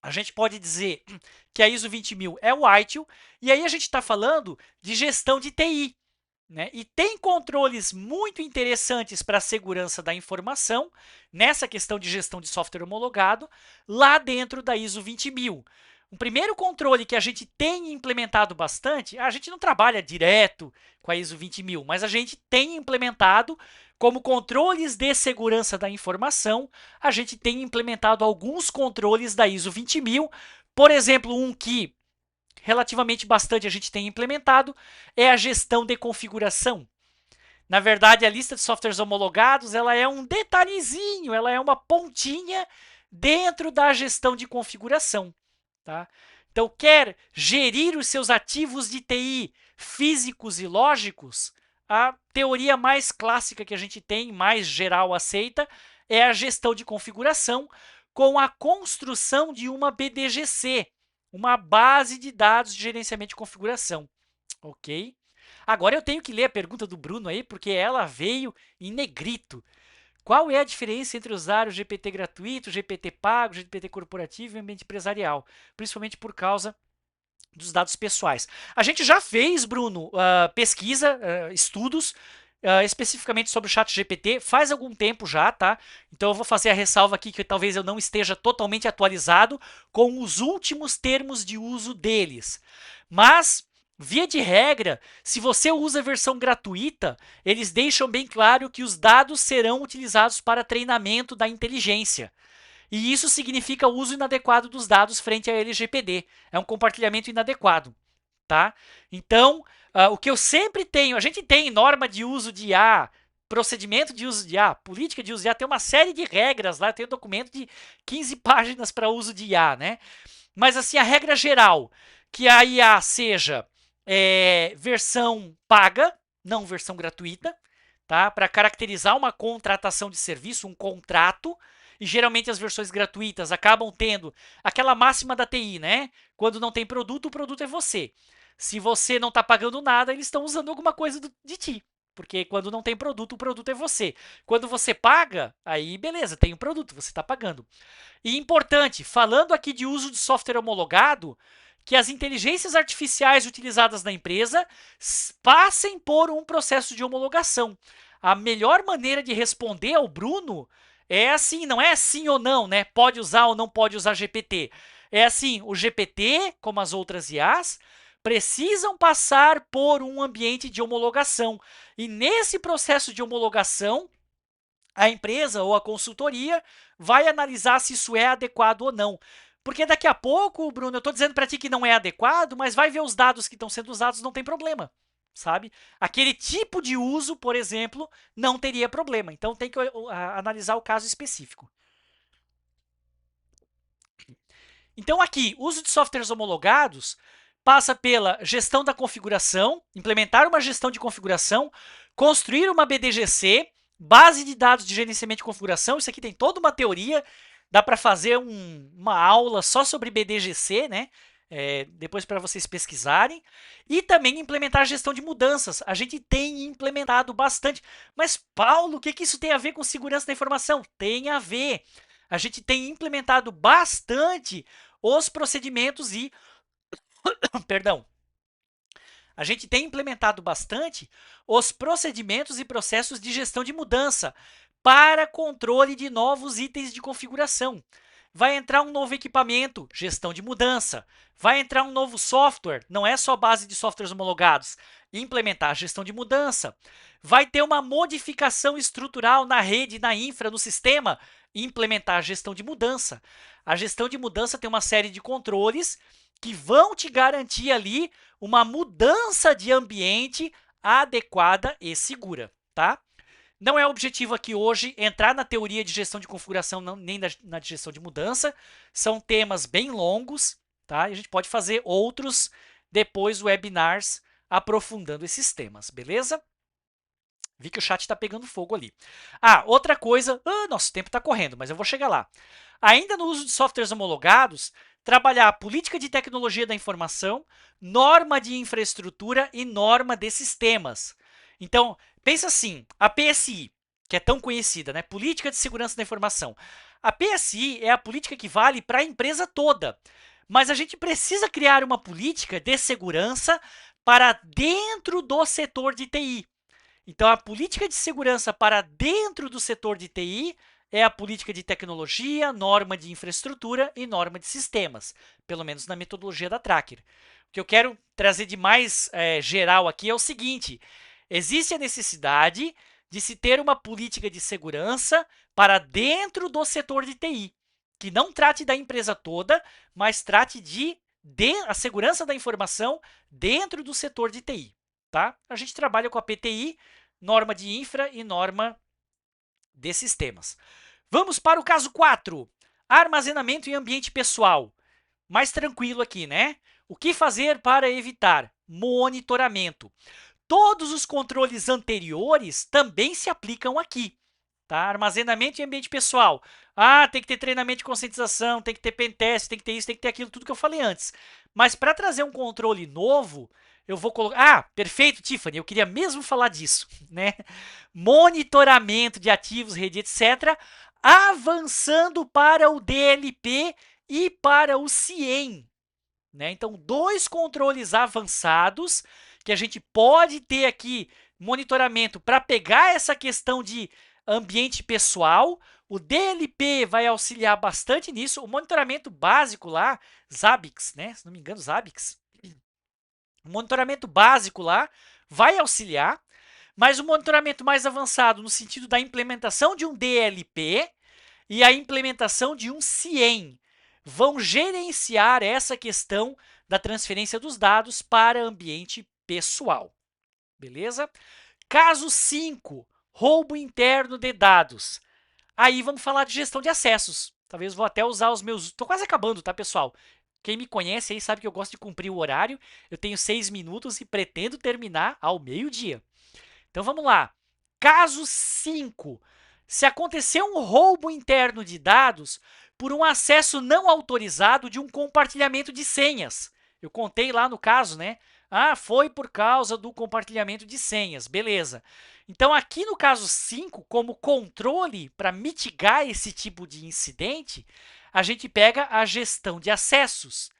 a gente pode dizer que a ISO 20000 é o ITIL, e aí a gente está falando de gestão de TI, né? E tem controles muito interessantes para a segurança da informação nessa questão de gestão de software homologado lá dentro da ISO 20000. Um primeiro controle que a gente tem implementado bastante, a gente não trabalha direto com a ISO 20000, mas a gente tem implementado como controles de segurança da informação, a gente tem implementado alguns controles da ISO 20000, por exemplo, um que relativamente bastante a gente tem implementado é a gestão de configuração. Na verdade, a lista de softwares homologados ela é um detalhezinho, ela é uma pontinha dentro da gestão de configuração. Tá? Então, quer gerir os seus ativos de TI físicos e lógicos? A teoria mais clássica que a gente tem, mais geral aceita, é a gestão de configuração com a construção de uma BDGC, uma base de dados de gerenciamento de configuração. Ok? Agora eu tenho que ler a pergunta do Bruno aí, porque ela veio em negrito. Qual é a diferença entre usar o GPT gratuito, o GPT pago, o GPT corporativo e o ambiente empresarial? Principalmente por causa dos dados pessoais. A gente já fez, Bruno, pesquisa, estudos, especificamente sobre o chat GPT, faz algum tempo já, tá? Então eu vou fazer a ressalva aqui que talvez eu não esteja totalmente atualizado com os últimos termos de uso deles. Mas, via de regra, se você usa a versão gratuita, eles deixam bem claro que os dados serão utilizados para treinamento da inteligência. E isso significa o uso inadequado dos dados frente à LGPD. É um compartilhamento inadequado, tá? Então, o que eu sempre tenho, a gente tem norma de uso de IA, procedimento de uso de IA, política de uso de IA, tem uma série de regras lá, tem um documento de 15 páginas para uso de IA, né? Mas assim, a regra geral, que a IA seja versão paga, não versão gratuita, tá? Para caracterizar uma contratação de serviço, um contrato, e geralmente as versões gratuitas acabam tendo aquela máxima da TI, né? Quando não tem produto, o produto é você. Se você não está pagando nada, eles estão usando alguma coisa de ti. Porque quando não tem produto, o produto é você. Quando você paga, aí beleza, tem um produto, você está pagando. E importante, falando aqui de uso de software homologado, que as inteligências artificiais utilizadas na empresa passem por um processo de homologação. A melhor maneira de responder ao Bruno é assim, não é sim ou não, né? Pode usar ou não pode usar GPT. É assim, o GPT, como as outras IAs, precisam passar por um ambiente de homologação. E nesse processo de homologação, a empresa ou a consultoria vai analisar se isso é adequado ou não. Porque daqui a pouco, Bruno, eu estou dizendo para ti que não é adequado, mas vai ver os dados que estão sendo usados, não tem problema, sabe? Aquele tipo de uso, por exemplo, não teria problema. Então tem que analisar o caso específico. Então aqui, uso de softwares homologados passa pela gestão da configuração, implementar uma gestão de configuração, construir uma BDGC, base de dados de gerenciamento de configuração. Isso aqui tem toda uma teoria, dá para fazer uma aula só sobre BDGC, né? Depois para vocês pesquisarem. E também implementar a gestão de mudanças. A gente tem implementado bastante. Mas, Paulo, o que isso tem a ver com segurança da informação? Tem a ver. A gente tem implementado bastante os procedimentos e perdão. A gente tem implementado bastante os procedimentos e processos de gestão de mudança para controle de novos itens de configuração. Vai entrar um novo equipamento, gestão de mudança. Vai entrar um novo software, não é só base de softwares homologados, implementar a gestão de mudança. Vai ter uma modificação estrutural na rede, na infra, no sistema, implementar a gestão de mudança. A gestão de mudança tem uma série de controles que vão te garantir ali uma mudança de ambiente adequada e segura, tá? Não é o objetivo aqui hoje entrar na teoria de gestão de configuração, nem na gestão de mudança. São temas bem longos, tá? E a gente pode fazer outros depois, webinars, aprofundando esses temas, beleza? Vi que o chat está pegando fogo ali. Ah, outra coisa. Nosso tempo está correndo, mas eu vou chegar lá. Ainda no uso de softwares homologados, trabalhar a política de tecnologia da informação, norma de infraestrutura e norma de sistemas. Então, pensa assim, a PSI, que é tão conhecida, né? Política de Segurança da Informação. A PSI é a política que vale para a empresa toda. Mas a gente precisa criar uma política de segurança para dentro do setor de TI. Então, a política de segurança para dentro do setor de TI é a política de tecnologia, norma de infraestrutura e norma de sistemas, pelo menos na metodologia da Tracker. O que eu quero trazer de mais geral aqui é o seguinte: existe a necessidade de se ter uma política de segurança para dentro do setor de TI, que não trate da empresa toda, mas trate de a segurança da informação dentro do setor de TI. Tá? A gente trabalha com a PTI, norma de infra e norma de sistemas. Vamos para o caso 4, armazenamento em ambiente pessoal. Mais tranquilo aqui, né? O que fazer para evitar? Monitoramento. Todos os controles anteriores também se aplicam aqui. Tá? Armazenamento em ambiente pessoal. Tem que ter treinamento de conscientização, tem que ter pentest, tem que ter isso, tem que ter aquilo, tudo que eu falei antes. Mas para trazer um controle novo, eu vou colocar... perfeito, Tiffany, eu queria mesmo falar disso, né? Monitoramento de ativos, rede, etc., avançando para o DLP e para o CIEM. Né? Então, dois controles avançados que a gente pode ter aqui monitoramento para pegar essa questão de ambiente pessoal. O DLP vai auxiliar bastante nisso. O monitoramento básico lá, Zabbix, né? Se não me engano, Zabbix. O monitoramento básico lá vai auxiliar, mas o monitoramento mais avançado no sentido da implementação de um DLP e a implementação de um CIEM vão gerenciar essa questão da transferência dos dados para ambiente pessoal. Beleza? Caso 5, roubo interno de dados. Aí vamos falar de gestão de acessos. Talvez vou até usar os meus... Estou quase acabando, tá, pessoal? Quem me conhece aí sabe que eu gosto de cumprir o horário. Eu tenho 6 minutos e pretendo terminar ao meio-dia. Então vamos lá. Caso 5. Se acontecer um roubo interno de dados por um acesso não autorizado de um compartilhamento de senhas. Eu contei lá no caso, né? Foi por causa do compartilhamento de senhas. Beleza. Então, aqui no caso 5, como controle para mitigar esse tipo de incidente, a gente pega a gestão de acessos.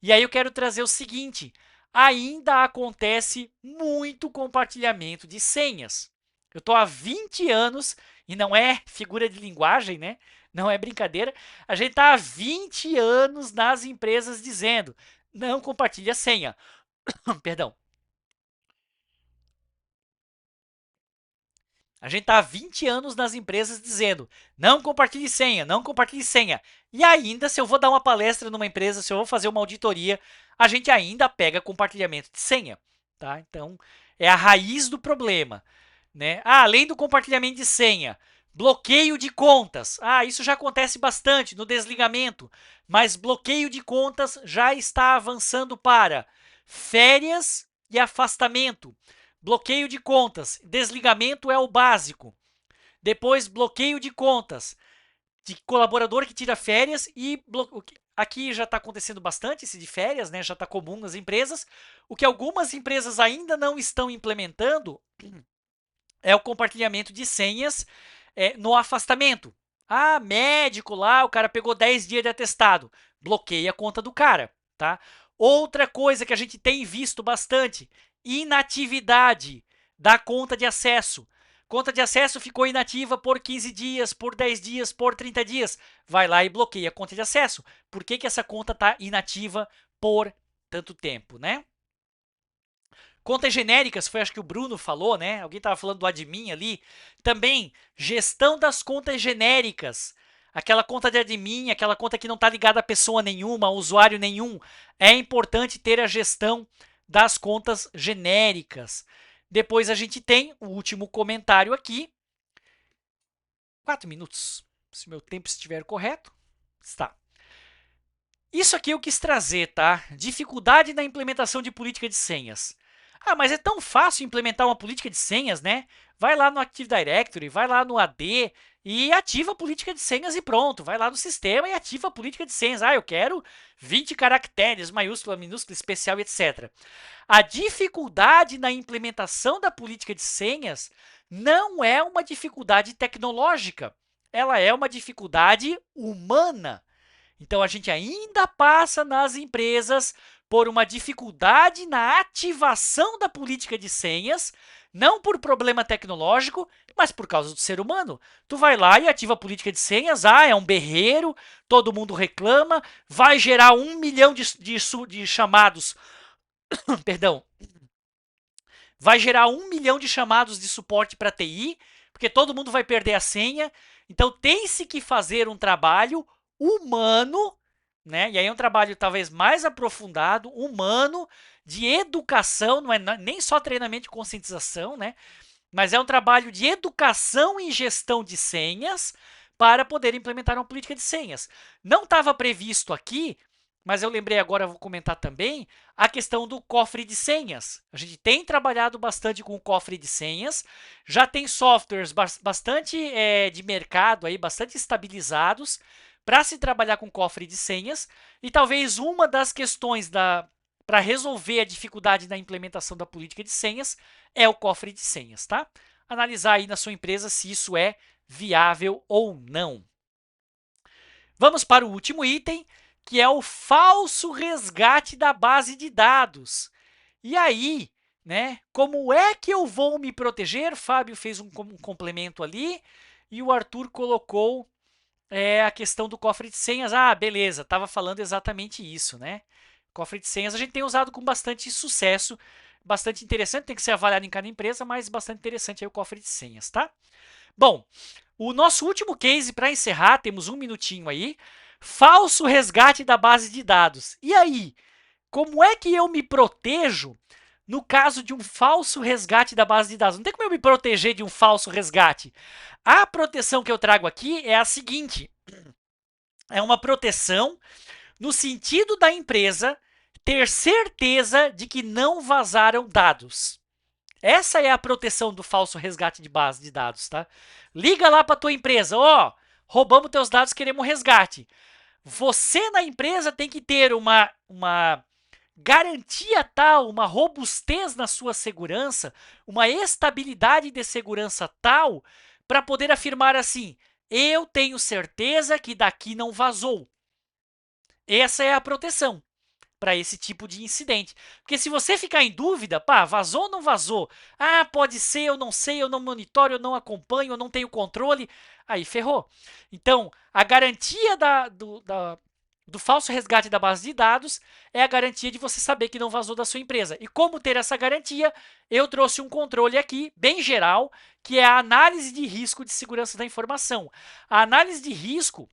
E aí eu quero trazer o seguinte: ainda acontece muito compartilhamento de senhas. Eu estou há 20 anos, e não é figura de linguagem, né? Não é brincadeira. A gente está há 20 anos nas empresas dizendo: não compartilhe a senha. Perdão. A gente está há 20 anos nas empresas dizendo: não compartilhe senha, não compartilhe senha. E ainda, se eu vou dar uma palestra numa empresa, se eu vou fazer uma auditoria, a gente ainda pega compartilhamento de senha. Tá? Então, é a raiz do problema. Né? Além do compartilhamento de senha, bloqueio de contas. Isso já acontece bastante no desligamento, mas bloqueio de contas já está avançando para férias e afastamento. Bloqueio de contas, desligamento é o básico. Depois, bloqueio de contas de colaborador que tira férias e aqui já está acontecendo bastante esse de férias, né? Já está comum nas empresas. O que algumas empresas ainda não estão implementando é o compartilhamento de senhas no afastamento. Médico lá, o cara pegou 10 dias de atestado, bloqueia a conta do cara, tá? Outra coisa que a gente tem visto bastante, inatividade da conta de acesso. Conta de acesso ficou inativa por 15 dias, por 10 dias, por 30 dias. Vai lá e bloqueia a conta de acesso. Por que essa conta está inativa por tanto tempo, né? Contas genéricas, foi acho que o Bruno falou, né? Alguém estava falando do admin ali. Também, gestão das contas genéricas. aquela conta de admin, aquela conta que não está ligada a pessoa nenhuma, a usuário nenhum, é importante ter a gestão das contas genéricas. Depois a gente tem o último comentário aqui. 4 minutos, se meu tempo estiver correto. Está. Isso aqui eu quis trazer, tá? Dificuldade na implementação de política de senhas. Ah, mas é tão fácil implementar uma política de senhas, né? Vai lá no Active Directory, vai lá no AD e ativa a política de senhas e pronto. Vai lá no sistema e ativa a política de senhas. Ah, eu quero 20 caracteres, maiúscula, minúscula, especial, etc. A dificuldade na implementação da política de senhas não é uma dificuldade tecnológica. Ela é uma dificuldade humana. Então, a gente ainda passa nas empresas por uma dificuldade na ativação da política de senhas, não por problema tecnológico, mas por causa do ser humano. Tu vai lá e ativa a política de senhas, é um berreiro, todo mundo reclama, vai gerar 1 milhão de chamados, perdão, vai gerar 1 milhão de chamados de suporte para TI, porque todo mundo vai perder a senha. Então, tem-se que fazer um trabalho humano, né? E aí é um trabalho talvez mais aprofundado, humano, de educação, não é nem só treinamento de conscientização, né? Mas é um trabalho de educação e gestão de senhas para poder implementar uma política de senhas. Não estava previsto aqui, mas eu lembrei agora, vou comentar também, a questão do cofre de senhas. A gente tem trabalhado bastante com o cofre de senhas, já tem softwares bastante de mercado, aí, bastante estabilizados, para se trabalhar com cofre de senhas, e talvez uma das questões para resolver a dificuldade na implementação da política de senhas é o cofre de senhas, tá? Analisar aí na sua empresa se isso é viável ou não. Vamos para o último item, que é o falso resgate da base de dados. E aí, né? Como é que eu vou me proteger? Fábio fez um complemento ali e o Arthur colocou a questão do cofre de senhas. Ah, beleza, estava falando exatamente isso, né? Cofre de senhas a gente tem usado com bastante sucesso, bastante interessante, tem que ser avaliado em cada empresa, mas bastante interessante aí o cofre de senhas, tá? Bom, o nosso último case para encerrar, temos um minutinho aí, falso resgate da base de dados. E aí, como é que eu me protejo no caso de um falso resgate da base de dados? Não tem como eu me proteger de um falso resgate. A proteção que eu trago aqui é a seguinte: é uma proteção no sentido da empresa ter certeza de que não vazaram dados. Essa é a proteção do falso resgate de base de dados, tá? Liga lá para tua empresa, roubamos teus dados, queremos resgate. Você na empresa tem que ter uma garantia tal, uma robustez na sua segurança, uma estabilidade de segurança tal, para poder afirmar assim: eu tenho certeza que daqui não vazou. Essa é a proteção para esse tipo de incidente. Porque se você ficar em dúvida, vazou ou não vazou? Ah, pode ser, eu não sei, eu não monitoro, eu não acompanho, eu não tenho controle. Aí ferrou. Então, a garantia do falso resgate da base de dados é a garantia de você saber que não vazou da sua empresa. E como ter essa garantia? Eu trouxe um controle aqui, bem geral, que é a análise de risco de segurança da informação. A análise de risco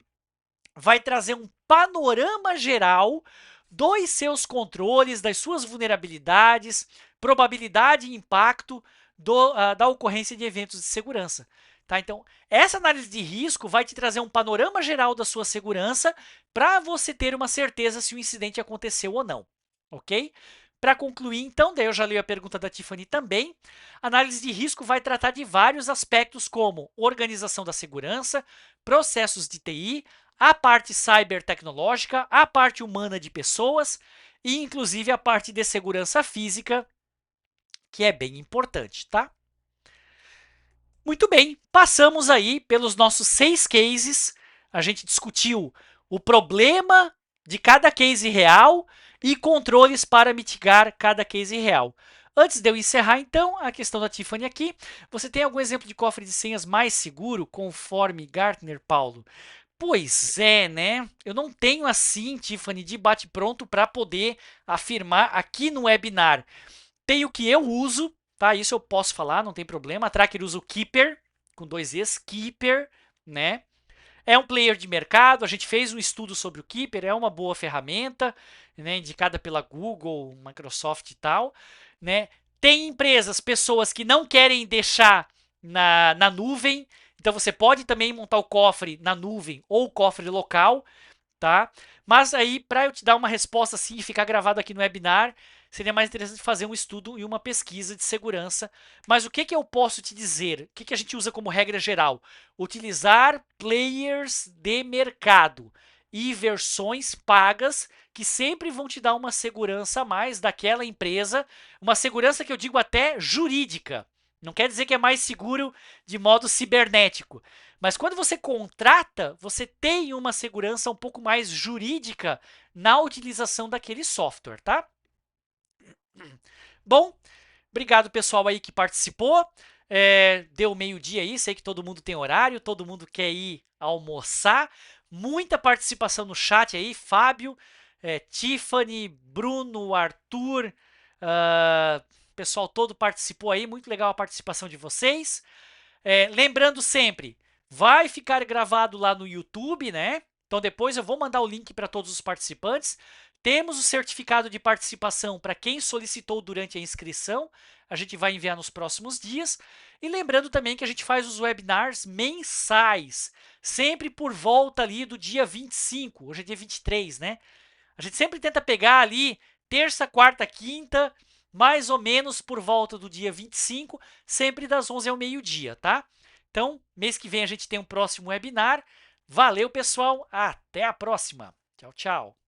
vai trazer um panorama geral dos seus controles, das suas vulnerabilidades, probabilidade e impacto da ocorrência de eventos de segurança. Tá? Então, essa análise de risco vai te trazer um panorama geral da sua segurança para você ter uma certeza se o incidente aconteceu ou não. Ok? Para concluir, então, daí eu já li a pergunta da Tiffany também. A análise de risco vai tratar de vários aspectos como organização da segurança, processos de TI, a parte cybertecnológica, a parte humana de pessoas e, inclusive, a parte de segurança física, que é bem importante, tá? Muito bem, passamos aí pelos nossos 6 cases. A gente discutiu o problema de cada case real e controles para mitigar cada case real. Antes de eu encerrar, então, a questão da Tiffany aqui. Você tem algum exemplo de cofre de senhas mais seguro, conforme Gartner, Paulo? Pois é, né? Eu não tenho assim, Tiffany, de bate-pronto para poder afirmar aqui no webinar. Tem o que eu uso, tá? Isso eu posso falar, não tem problema. A Tracker usa o Keeper, com 2 Es, Keeper, né? É um player de mercado, a gente fez um estudo sobre o Keeper, é uma boa ferramenta, né, indicada pela Google, Microsoft e tal, né? Tem empresas, pessoas que não querem deixar na nuvem, então você pode também montar o cofre na nuvem ou o cofre local, tá? Mas aí, para eu te dar uma resposta assim e ficar gravado aqui no webinar, seria mais interessante fazer um estudo e uma pesquisa de segurança. Mas o que, que eu posso te dizer? O que, que a gente usa como regra geral? Utilizar players de mercado e versões pagas que sempre vão te dar uma segurança a mais daquela empresa, uma segurança que eu digo até jurídica. Não quer dizer que é mais seguro de modo cibernético, mas quando você contrata, você tem uma segurança um pouco mais jurídica na utilização daquele software, tá? Bom, obrigado pessoal aí que participou. Deu meio-dia aí, sei que todo mundo tem horário, todo mundo quer ir almoçar. Muita participação no chat aí, Fábio, Tiffany, Bruno, Arthur, pessoal todo participou aí, muito legal a participação de vocês. Lembrando sempre, vai ficar gravado lá no YouTube, né? Então depois eu vou mandar o link para todos os participantes. Temos o certificado de participação para quem solicitou durante a inscrição. A gente vai enviar nos próximos dias. E lembrando também que a gente faz os webinars mensais, sempre por volta ali do dia 25. Hoje é dia 23, né? A gente sempre tenta pegar ali terça, quarta, quinta, mais ou menos por volta do dia 25, sempre das 11 ao meio-dia, tá? Então, mês que vem a gente tem um próximo webinar. Valeu, pessoal. Até a próxima. Tchau, tchau.